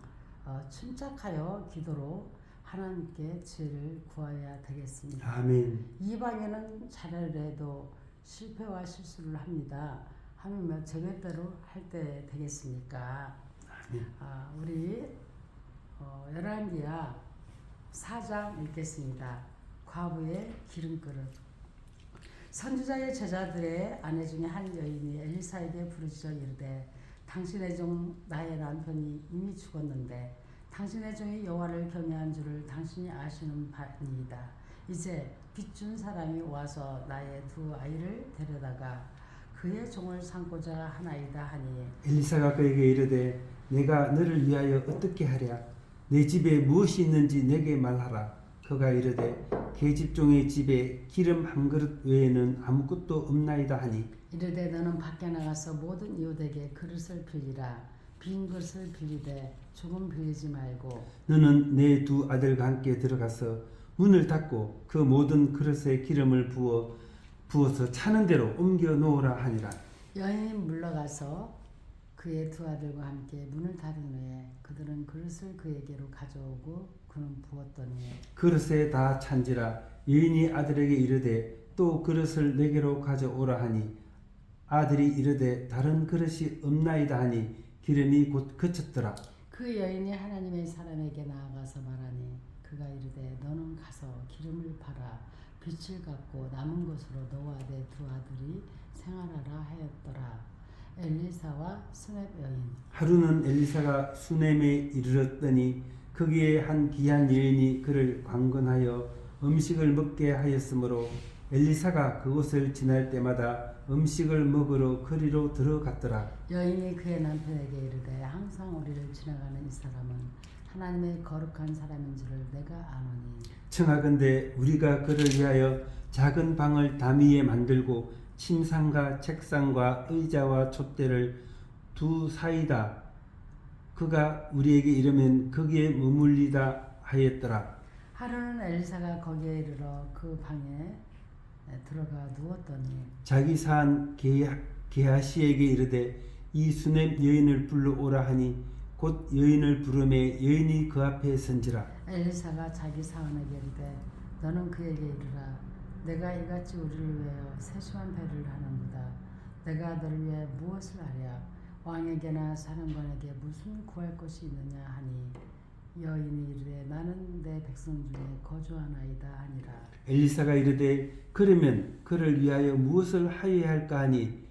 침착하여 기도로 하나님께 지혜를 구해야 되겠습니다. 아멘. 이방인은 잘해도 실패와 실수를 합니다. 하물며 제멋대로 할 때 되겠습니까? 아멘. 우리 열왕기야 4장 읽겠습니다. 과부의 기름그릇. 선지자의 제자들의 아내 중에 한 여인이 엘리사에게 부르짖어 이르되 당신의 종 나의 남편이 이미 죽었는데 당신의 종이 여호와를 경외한 줄을 당신이 아시는 바니이다. 이제 빚준 사람이 와서 나의 두 아이를 데려다가 그의 종을 삼고자 하나이다 하니 엘리사가 그에게 이르되 내가 너를 위하여 어떻게 하랴? 내 집에 무엇이 있는지 내게 말하라. 그가 이르되 계집종의 집에 기름 한 그릇 외에는 아무것도 없나이다 하니 이르되 너는 밖에 나가서 모든 이웃에게 그릇을 빌리라. 빈 그릇을 빌리되 조금 빌리지 말고 너는 내 두 아들과 함께 들어가서 문을 닫고 그 모든 그릇에 기름을 부어서 차는 대로 옮겨 놓으라 하니라. 여인이 물러가서 그의 두 아들과 함께 문을 닫은 후에 그들은 그릇을 그에게로 가져오고 그는 부었더니 그릇에 다 찬지라. 여인이 아들에게 이르되 또 그릇을 내게로 가져오라 하니 아들이 이르되 다른 그릇이 없나이다 하니 기름이 곧 그쳤더라. 그 여인이 하나님의 사람에게 나아가서 말하니 그가 이르되 너는 가서 기름을 팔아 빛을 갖고 남은 것으로 너와 내 두 아들이 생활하라 하였더라. 엘리사와 수렙 여인. 하루는 엘리사가 수넴에 이르렀더니 거기에 한 귀한 여인이 그를 관건하여 음식을 먹게 하였으므로 엘리사가 그곳을 지날 때마다 음식을 먹으러 거리로 들어갔더라. 여인이 그의 남편에게 이르되 항상 우리를 지나가는 이 사람은 하나님의 거룩한 사람인 줄을 내가 아노니 청하건대 우리가 그를 위하여 작은 방을 담위에 만들고 침상과 책상과 의자와 촛대를 두사이다. 그가 우리에게 이르면 거기에 머물리다 하였더라. 하루는 엘리사가 거기에 이르러 그 방에 들어가 누웠더니 자기 산 게하시에게 이르되 이 수넴 여인을 불러오라 하니 곧 여인을 부르매 여인이 그 앞에 선지라. 엘리사가 자기 사원에게 이르되 너는 그에게 이르라 내가 이같이 우리를 위하여 세심한 배를 하는도다. 내가 너를 위해 무엇을 하랴? 왕에게나 사령관에게 무슨 구할 것이 있느냐 하니 여인이 이르되 나는 내 백성 중에 거주하나이다 하니라. 엘리사가 이르되 그러면 그를 위하여 무엇을 하여야 할까 하니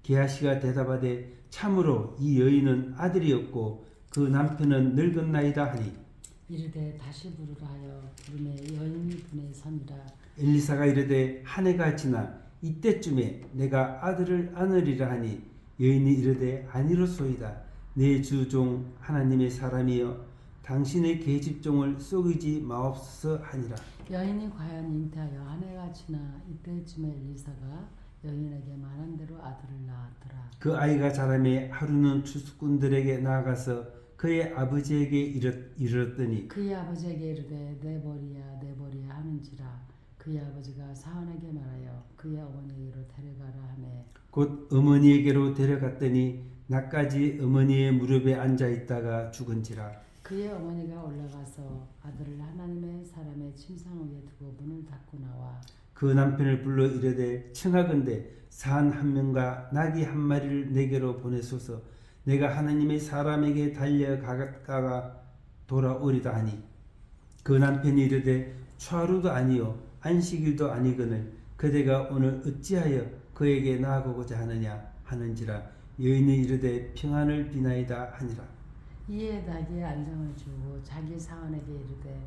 게하시가 대답하되 참으로 이 여인은 아들이 없고 그 남편은 늙었나이다 하니 이르되 다시 부르라 하여 부르매 여인이 분에 서니라. 엘리사가 이르되 한 해가 지나 이때쯤에 내가 아들을 안으리라 하니 여인이 이르되 아니로소이다. 내 주종 하나님의 사람이여 당신의 계집종을 속이지 마옵소서 하니라. 여인이 과연 잉태하여 한 해가 지나 이때쯤에 엘리사가 여인에게 말한 대로 아들을 낳았더라. 그 아이가 자라매 하루는 추수꾼들에게 나아가서 그의 아버지에게 이르렀더니 그의 아버지에게 이르되 내 머리야 하는지라. 그의 아버지가 사원에게 말하여 그의 어머니에게로 데려가라 하매 곧 어머니에게로 데려갔더니 낮까지 어머니의 무릎에 앉아 있다가 죽은지라. 그의 어머니가 올라가서 아들을 하나님의 사람의 침상 위에 두고 문을 닫고 나와 그 남편을 불러 이르되 청하건대 산 한 명과 나귀 한 마리를 내게로 보내소서. 내가 하나님의 사람에게 달려가가 돌아오리다 하니 그 남편이 이르되 추하루도 아니요 안식일도 아니거늘 그대가 오늘 어찌하여 그에게 나아가고자 하느냐 하는지라. 여인이 이르되 평안을 비나이다 하니라. 이에 나귀에 안장을 주고 자기 사원에게 이르되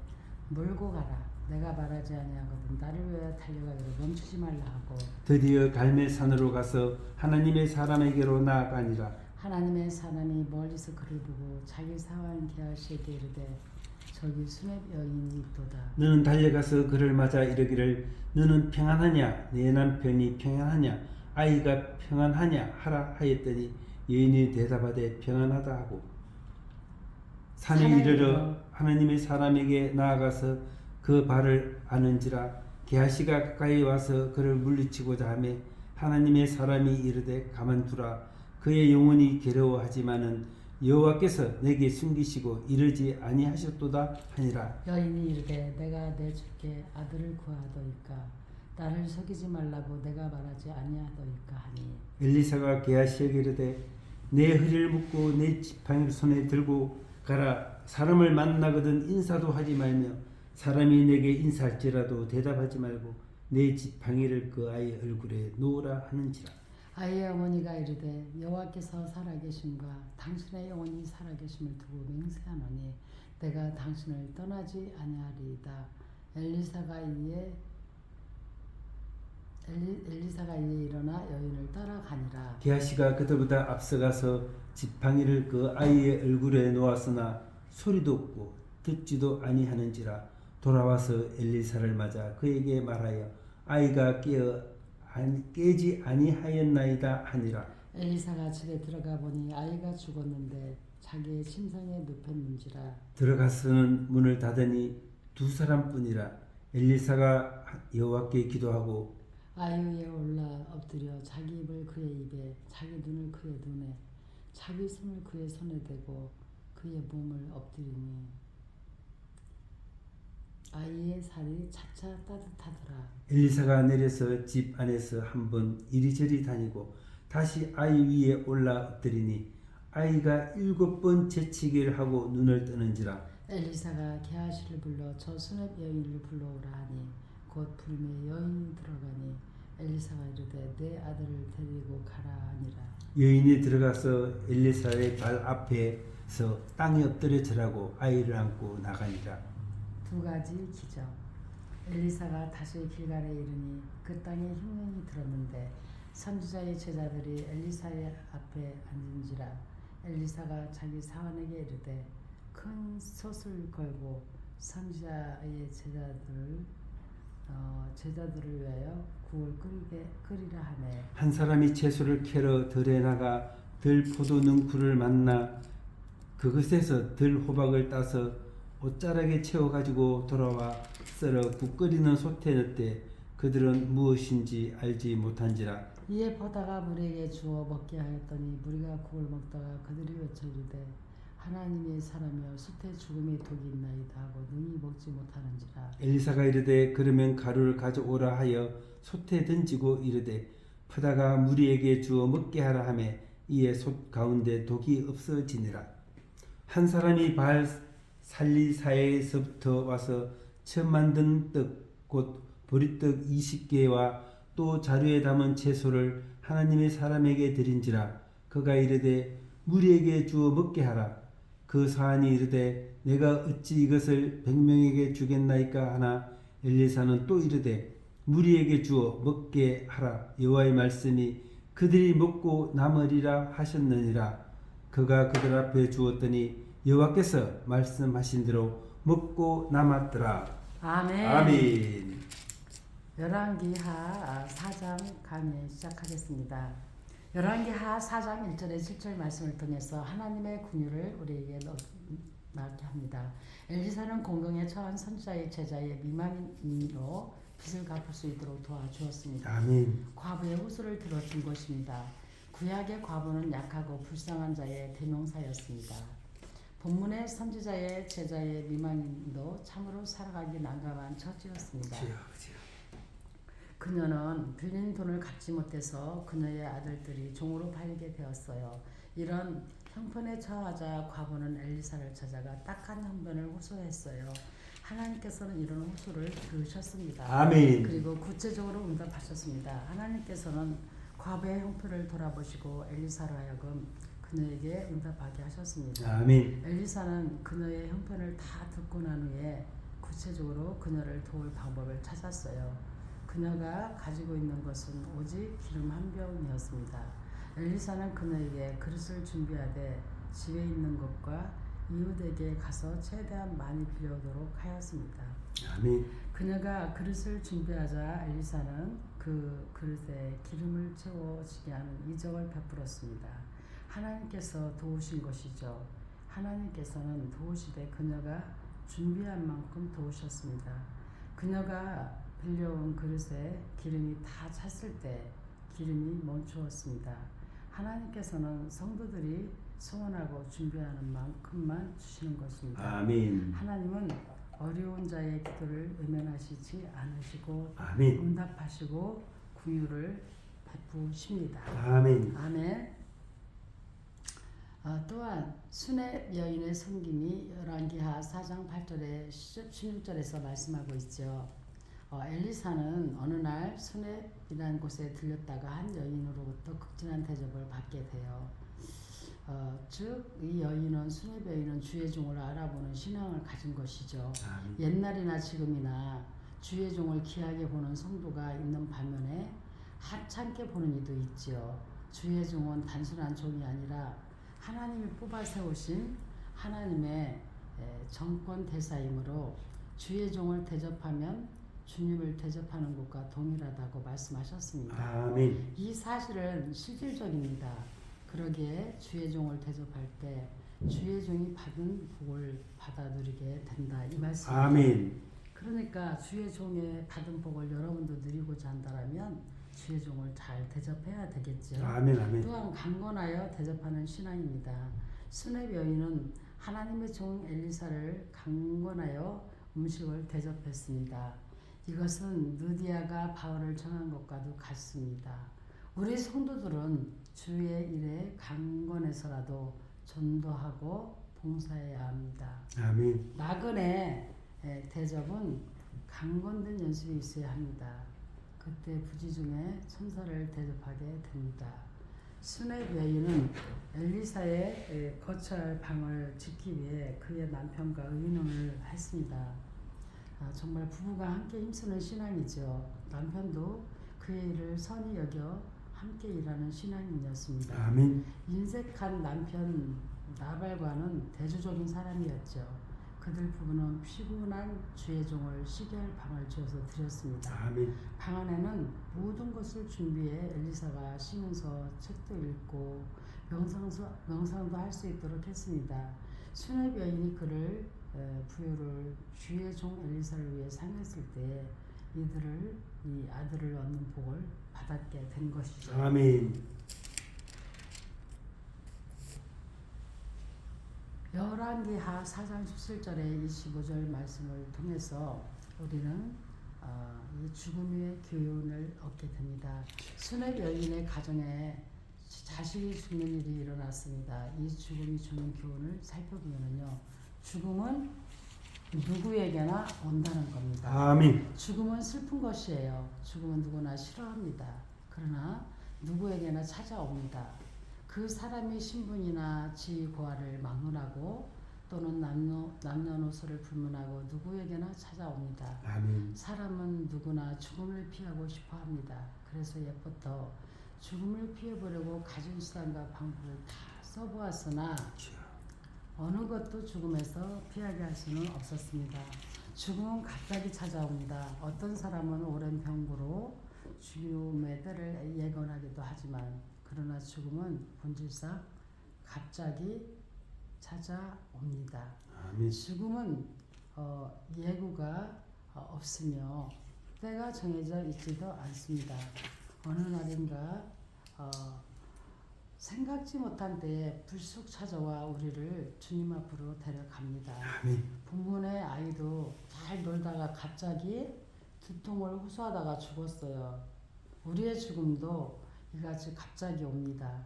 몰고 가라. 내가 말하지 아니하거든 나를 위하여 달려가기를 멈추지 말라 하고 드디어 갈멜산으로 가서 하나님의 사람에게로 나아가니라. 하나님의 사람이 멀리서 그를 보고 자기 사원 게하시에게 이르되 저기 수렙 여인이 있도다. 너는 달려가서 그를 맞아 이르기를 너는 평안하냐 내 남편이 평안하냐 아이가 평안하냐 하라 하였더니 여인이 대답하되 평안하다 하고 산에 이르러 하나님의 사람에게 나아가서 그 발을 아는지라. 게하시가 가까이 와서 그를 물리치고자 하매 하나님의 사람이 이르되 가만두라. 그의 영혼이 괴로워하지만은 여호와께서 내게 숨기시고 이르지 아니하셨도다 하니라. 여인이 이르되 내가 내 주께 아들을 구하도이까 나를 속이지 말라고 내가 말하지 아니하도이까 하니 엘리사가 게하시에게 이르되 내 허리를 묶고 내 지팡이를 손에 들고 가라. 사람을 만나거든 인사도 하지 말며 사람이 내게 인사할지라도 대답하지 말고 내 지팡이를 그 아이의 얼굴에 놓으라 하는지라. 아이의 어머니가 이르되 여호와께서 살아계심과 당신의 영혼이 살아계심을 두고 맹세하노니 내가 당신을 떠나지 아니하리이다. 엘리사가 이에 일어나 여인을 따라가니라. 게하시가 그들보다 앞서가서 지팡이를 그 아이의 얼굴에 놓았으나 소리도 없고 듣지도 아니하는지라. 돌아와서 엘리사를 맞아 그에게 말하여 아이가 깨지 아니하였나이다 하니라. 엘리사가 집에 들어가 보니 아이가 죽었는데 자기의 침상에 눕혔는지라. 들어가서는 문을 닫으니 두 사람뿐이라. 엘리사가 여호와께 기도하고 아이 위에 올라 엎드려 자기 입을 그의 입에 자기 눈을 그의 눈에 자기 손을 그의 손에 대고 그의 몸을 엎드리니 아이의 살이 차차 따뜻하더라. 엘리사가 내려서 집 안에서 한번 이리저리 다니고 다시 아이 위에 올라 엎드리니 아이가 7번 재치기를 하고 눈을 뜨는지라. 엘리사가 게하시를 불러 저 수렙 여인을 불러오라 하니 곧 부름에 여인이 들어가니 엘리사가 이르되 내 아들을 데리고 가라 하니라. 여인이 들어가서 엘리사의 발 앞에서 땅에 엎드려 절하고 아이를 안고 나가니라. 두 가지 기적. 엘리사가 다시 길갈에 이르니 그 땅에 흉년이 들었는데 선지자의 제자들이 엘리사의 앞에 앉은지라. 엘리사가 자기 사환에게 이르되 큰 솥을 걸고 선지자의 제자들을 위하여 국을 끓이라 하매 한 사람이 채소를 캐러 들에 나가 들 포도 능쿨을 만나 그것에서 들 호박을 따서 옷자락에 채워 가지고 돌아와 썰어 국 끓이는 솥에 넣되 그들은 무엇인지 알지 못한지라. 이에 보다가 무리에게 주어 먹게 하였더니 무리가 국을 먹다가 그들이 외쳐 이르되 하나님의 사람이여 솥에 죽음의 독이 있나이다 하고 능히 먹지 못하는지라. 엘리사가 이르되 그러면 가루를 가져오라 하여 솥에 던지고 이르되 퍼다가 무리에게 주어 먹게 하라 하매 이에 솥 가운데 독이 없어지니라. 한 사람이 바알 살리사에서부터 와서 처음 만든 떡 곧 보리떡 20개와 또 자루에 담은 채소를 하나님의 사람에게 드린지라. 그가 이르되 무리에게 주어 먹게 하라. 그 사안이 이르되 내가 어찌 이것을 100명에게 주겠나이까 하나 엘리사는 또 이르되 무리에게 주어 먹게 하라. 여호와의 말씀이 그들이 먹고 남으리라 하셨느니라. 그가 그들 앞에 주었더니 여호와께서 말씀하신 대로 먹고 남았더라. 아멘. 아멘. 열왕기하 4장 강의 시작하겠습니다. 열왕기하 4장 1절에 7절 말씀을 통해서 하나님의 긍휼을 우리에게 나게 합니다. 엘리사는 공경에 처한 선지자의 제자의 미망인으로 빚을 갚을 수 있도록 도와주었습니다. 아멘. 과부의 호소를 들어준 것입니다. 구약의 과부는 약하고 불쌍한 자의 대명사였습니다. 본문의 선지자의 제자의 미망인도 참으로 살아가기 난감한 처지였습니다. 그녀는 빌린 돈을 갚지 못해서 그녀의 아들들이 종으로 팔리게 되었어요. 이런 형편에 처하자 과부는 엘리사를 찾아가 딱한 형편을 호소했어요. 하나님께서는 이런 호소를 들으셨습니다. 아멘. 그리고 구체적으로 응답하셨습니다. 하나님께서는 과부의 형편을 돌아보시고 엘리사로 하여금 그녀에게 응답하게 하셨습니다. 아멘. 엘리사는 그녀의 형편을 다 듣고 난 후에 구체적으로 그녀를 도울 방법을 찾았어요. 그녀가 가지고 있는 것은 오직 기름 한 병이었습니다. 엘리사는 그녀에게 그릇을 준비하되 집에 있는 것과 이웃에게 가서 최대한 많이 빌려오도록 하였습니다. 아멘. 그녀가 그릇을 준비하자 엘리사는 그 그릇에 기름을 채워지게 하는 이적을 베풀었습니다. 하나님께서 도우신 것이죠. 하나님께서는 도우시되 그녀가 준비한 만큼 도우셨습니다. 그녀가 빌려온 그릇에 기름이 다 찼을 때 기름이 멈추었습니다. 하나님께서는 성도들이 소원하고 준비하는 만큼만 주시는 것입니다. 아멘. 하나님은 어려운 자의 기도를 외면하시지 않으시고 아멘. 응답하시고 긍휼을 베푸십니다. 아멘. 아멘. 또한 수렙 여인의 섬김이 열왕기하 4장 8절에 16절에서 말씀하고 있죠. 엘리사는 어느 날 수렙이라는 곳에 들렸다가 한 여인으로부터 극진한 대접을 받게 돼요. 즉 이 여인은 수렙 여인은 주의 종을 알아보는 신앙을 가진 것이죠. 아멘. 옛날이나 지금이나 주의 종을 귀하게 보는 성도가 있는 반면에 하찮게 보는 이도 있지요. 주의 종은 단순한 종이 아니라 하나님이 뽑아 세우신 하나님의 정권 대사이므로 주의 종을 대접하면 주님을 대접하는 것과 동일하다고 말씀하셨습니다. 아멘. 이 사실은 실질적입니다. 그러기에 주의 종을 대접할 때 주의 종이 받은 복을 받아 누리게 된다 이 말씀입니다. 아멘. 그러니까 주의 종의 받은 복을 여러분도 누리고자 한다면 주의 종을 잘 대접해야 되겠죠. 아멘. 아멘. 또한 강건하여 대접하는 신앙입니다. 수렙 여인은 하나님의 종 엘리사를 강건하여 음식을 대접했습니다. 이것은 느디아가 바울을 정한 것과도 같습니다. 우리 성도들은 주의 일에 강건해서라도 전도하고 봉사해야 합니다. 아멘. 나그네 대접은 강건된 연습이 있어야 합니다. 그때 부지 중에 천사를 대접하게 됩니다. 수렙 여인은 엘리사의 거처할 방을 지키기 위해 그의 남편과 의논을 했습니다. 정말 부부가 함께 힘쓰는 신앙이죠. 남편도 그의 일을 선히 여겨 함께 일하는 신앙인이었습니다. 아멘. 인색한 남편 나발과는 대조적인 사람이었죠. 그들 부부는 피곤한 주의 종을 쉬게 할 방을 지어서 드렸습니다. 아멘. 방 안에는 모든 것을 준비해 엘리사가 쉬면서 책도 읽고 명상도 할 수 있도록 했습니다. 수렙 여인이 그를 부요를 주의 종 엘리사를 위해 상했을 때 이 아들을 얻는 복을 받았게 된 것이죠. 아멘. 열왕기하 4장 17절에 25절 말씀을 통해서 우리는 이 죽음의 교훈을 얻게 됩니다. 수렙 여인의 가정에 자식이 죽는 일이 일어났습니다. 이 죽음이 주는 교훈을 살펴보면요, 죽음은 누구에게나 온다는 겁니다. 아멘. 죽음은 슬픈 것이에요. 죽음은 누구나 싫어합니다. 그러나 누구에게나 찾아옵니다. 그 사람이 신분이나 지위 고하를 막론하고 또는 남녀노소를 불문하고 누구에게나 찾아옵니다. 아멘. 사람은 누구나 죽음을 피하고 싶어 합니다. 그래서 옛부터 죽음을 피해보려고 가진 수단과 방법을 다 써보았으나 어느 것도 죽음에서 피하게 할 수는 없었습니다. 죽음은 갑자기 찾아옵니다. 어떤 사람은 오랜 병고로 죽음의 때를 예견하기도 하지만 그러나 죽음은 본질상 갑자기 찾아옵니다. 아멘. 죽음은 예고가 없으며 때가 정해져 있지도 않습니다. 어느 날인가 생각지 못한 때에 불쑥 찾아와 우리를 주님 앞으로 데려갑니다. 아멘. 본문의 아이도 잘 놀다가 갑자기 두통을 호소하다가 죽었어요. 우리의 죽음도 이같이 갑자기 옵니다.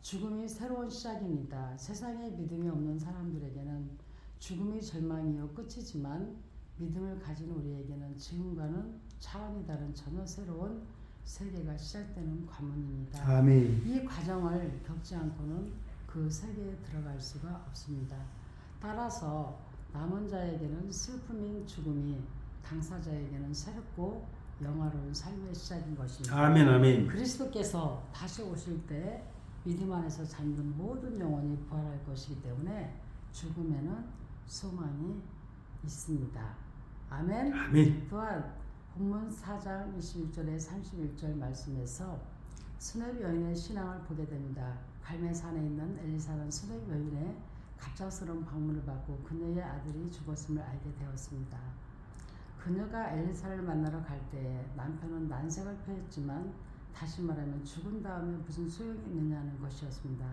죽음이 새로운 시작입니다. 세상에 믿음이 없는 사람들에게는 죽음이 절망이요 끝이지만 믿음을 가진 우리에게는 지금과는 차원이 다른 전혀 새로운 세계가 시작되는 관문입니다. 아멘. 이 과정을 겪지 않고는 그 세계에 들어갈 수가 없습니다. 따라서 남은 자에게는 슬픔인 죽음이 당사자에게는 새롭고 영화로운 삶의 시작인 것입니다. 아멘. 아멘. 그리스도께서 다시 오실 때 믿음 안에서 잠든 모든 영혼이 부활할 것이기 때문에 죽음에는 소망이 있습니다. 아멘. 아멘. 또한 본문 4장 21절에 31절 말씀에서 수렙 여인의 신앙을 보게 됩니다. 갈멜산에 있는 엘리사는 수렙 여인의 갑작스러운 방문을 받고 그녀의 아들이 죽었음을 알게 되었습니다. 그녀가 엘리사를 만나러 갈 때 남편은 난색을 표했지만 다시 말하면 죽은 다음에 무슨 소용이 있느냐는 것이었습니다.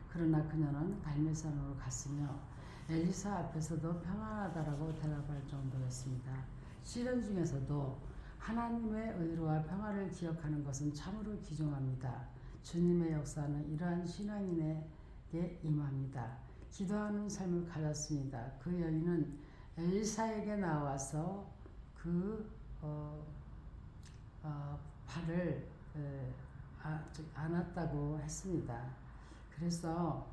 그러나 그녀는 갈멜산으로 갔으며 엘리사 앞에서도 평안하다라고 대답할 정도였습니다. 시련 중에서도 하나님의 의로와 평화를 기억하는 것은 참으로 귀중합니다. 주님의 역사는 이러한 신앙인에게 임합니다. 기도하는 삶을 가졌습니다. 그 여인은 엘리사에게 나와서 그 발을 안았다고 했습니다. 그래서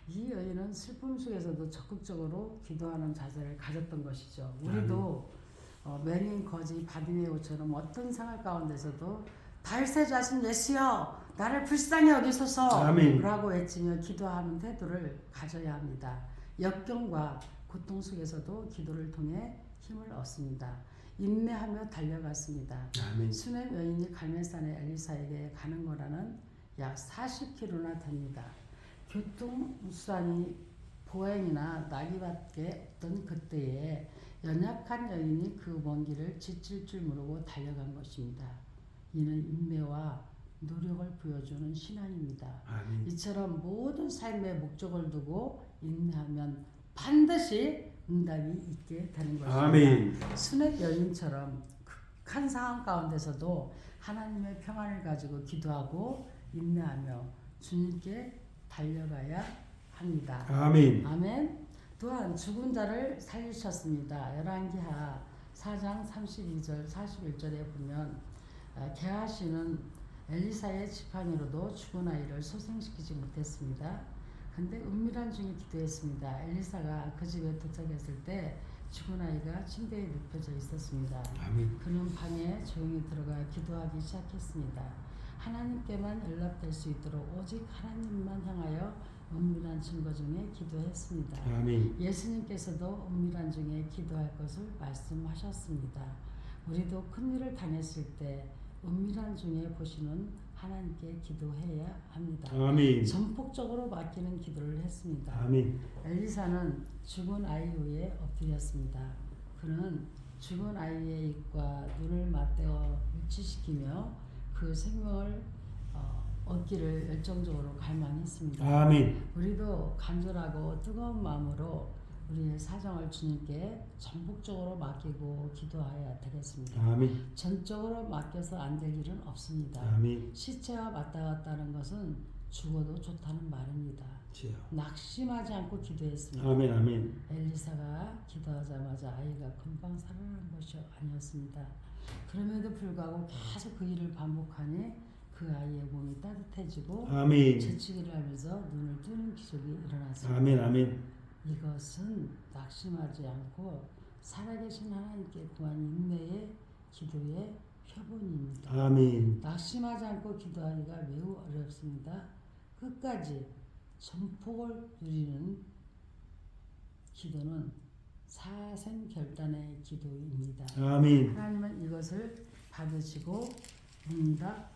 이 여인은 슬픔 속에서도 적극적으로 기도하는 자세를 가졌던 것이죠. 우리도 맹인 거지 바디메오처럼 어떤 생활 가운데서도 다윗의 자손 예수여 나를 불쌍히 여기소서 아멘. 라고 외치며 기도하는 태도를 가져야 합니다. 역경과 고통 속에서도 기도를 통해 힘을 얻습니다. 인내하며 달려갔습니다. 아멘. 수넴 여인이 갈멜산의 엘리사에게 가는 거라는 약 40km나 됩니다. 교통수단이 보행이나 나귀밖에 없던 그때에 연약한 여인이 그 먼 길을 지칠 줄 모르고 달려간 것입니다. 이는 인내와 노력을 보여주는 신앙입니다. 아멘. 이처럼 모든 삶의 목적을 두고 인내하면 반드시 응답이 있게 되는 것입니다. 아멘. 수넴 여인처럼 극한 상황 가운데서도 하나님의 평안을 가지고 기도하고 인내하며 주님께 달려가야 합니다. 아멘. 아멘. 또한 죽은 자를 살리셨습니다. 열왕기하 4장 32절 41절에 보면 게하시는 엘리사의 지팡이로도 죽은 아이를 소생시키지 못했습니다. 근데 은밀한 중에 기도했습니다. 엘리사가 그 집에 도착했을 때 죽은 아이가 침대에 눕혀져 있었습니다. 아멘. 그는 방에 조용히 들어가 기도하기 시작했습니다. 하나님께만 연락될 수 있도록 오직 하나님만 향하여 은밀한 증거 중에 기도했습니다. 아멘. 예수님께서도 은밀한 중에 기도할 것을 말씀하셨습니다. 우리도 큰 일을 당했을 때 은밀한 중에 보시는 하나님께 기도해야 합니다. 아멘. 전폭적으로 맡기는 기도를 했습니다. 아멘. 엘리사는 죽은 아이 위에 엎드렸습니다. 그는 죽은 아이의 입과 눈을 맞대어 일치시키며 그 생명을 얻기를 열정적으로 갈망했습니다. 아멘. 우리도 간절하고 뜨거운 마음으로 우리의 사정을 주님께 전폭적으로 맡기고 기도해야 되겠습니다. 아멘. 전적으로 맡겨서 안 될 일은 없습니다. 아멘. 시체와 맞닿았다는 것은 죽어도 좋다는 말입니다. 주여. 낙심하지 않고 기도했습니다. 아멘. 아멘. 엘리사가 기도하자마자 아이가 금방 살아난 것이 아니었습니다. 그럼에도 불구하고 계속 그 일을 반복하니 그 아이의 몸이 따뜻해지고 아멘. 재치기를 하면서 눈을 뜨는 기적이 일어났습니다. 아멘. 아멘. 이것은 낙심하지 않고 살아계신 하나님께 구한 인내의 기도의 표본입니다. 아멘. 낙심하지 않고 기도하기가 매우 어렵습니다. 끝까지 전폭을 누리는 기도는 사생결단의 기도입니다. 아멘. 하나님은 이것을 받으시고 응답하여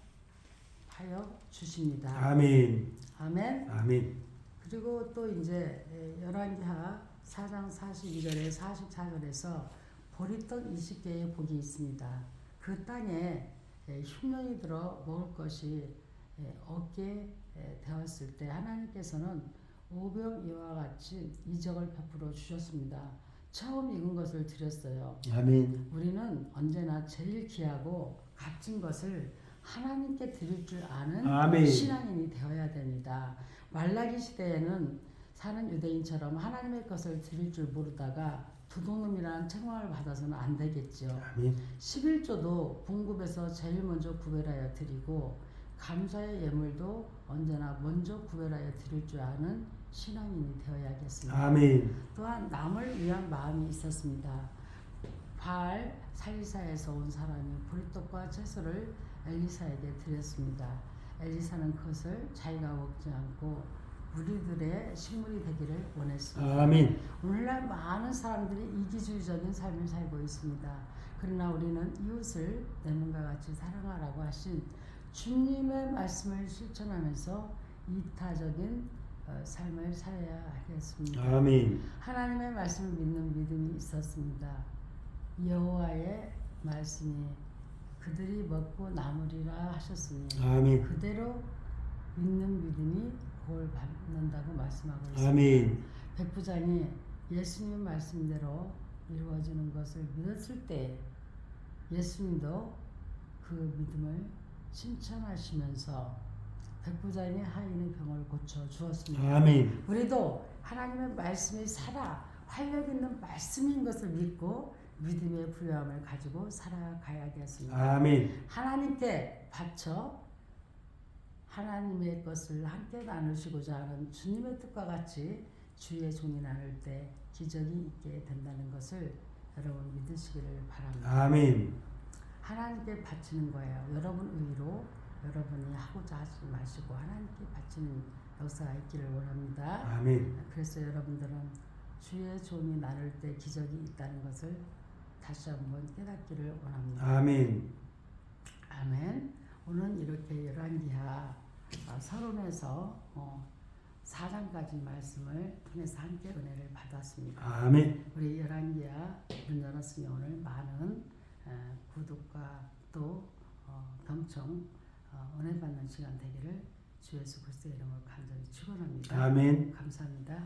주십니다. 아멘. 아멘. 아멘. 그리고 또 이제 열왕기하 4장 42절에 44절에서 보리떡 20개의 복이 있습니다. 그 땅에 흉년이 들어 먹을 것이 없게 되었을 때 하나님께서는 오병 이와 같이 이적을 베풀어 주셨습니다. 처음 익은 것을 드렸어요. 아멘. 우리는 언제나 제일 귀하고 값진 것을 하나님께 드릴 줄 아는 아멘. 신앙인이 되어야 됩니다. 말라기 시대에는 사는 유대인처럼 하나님의 것을 드릴 줄 모르다가 도둑놈이라는 책망을 받아서는 안 되겠죠. 아멘. 11조도 분급에서 제일 먼저 구별하여 드리고 감사의 예물도 언제나 먼저 구별하여 드릴 줄 아는 신앙인이 되어야겠습니다. 아멘. 또한 남을 위한 마음이 있었습니다. 바알 살리사에서 온 사람이 보리떡과 채소를 엘리사에게 드렸습니다. 엘리사는 그것을 자기가 먹지 않고 무리들의 식물이 되기를 원했습니다. 아멘. 오늘날 많은 사람들이 이기주의적인 삶을 살고 있습니다. 그러나 우리는 이웃을 내 몸과 같이 사랑하라고 하신 주님의 말씀을 실천하면서 이타적인 삶을 살아야 하겠습니다. 아멘. 하나님의 말씀을 믿는 믿음이 있었습니다. 여호와의 말씀이 그들이 먹고 남으리라 하셨으니 아멘. 그대로 믿는 믿음이 복을 받는다고 말씀하고 있습니다. 아멘. 백부장이 예수님 말씀대로 이루어지는 것을 믿었을 때 예수님도 그 믿음을 신천하시면서 백부장의 하인의 병을 고쳐 주었습니다. 아멘. 우리도 하나님의 말씀이 살아 활력 있는 말씀인 것을 믿고 믿음의 부여함을 가지고 살아가야겠습니다. 아멘. 하나님께 바쳐 하나님의 것을 함께 나누시고자 하는 주님의 뜻과 같이 주의 종이 나눌 때 기적이 있게 된다는 것을 여러분 믿으시기를 바랍니다. 아멘. 하나님께 바치는 거예요. 여러분 의로 여러분이 하고자 하지 마시고 하나님께 바치는 역사가 있기를 원합니다. 아멘. 그래서 여러분들은 주의 종이 나눌 때 기적이 있다는 것을 다시 한번 깨닫기를 원합니다. 아멘. 아멘. 오늘 이렇게 열왕기하 서론에서 4장까지 말씀을 통해서 함께 은혜를 받았습니다. 아멘. 우리 열왕기하 문 열었으니 오늘 많은 구독과 또 경청 은혜 받는 시간 되기를 주 예수 그리스도의 이름으로 간절히 축원합니다. 아멘. 감사합니다.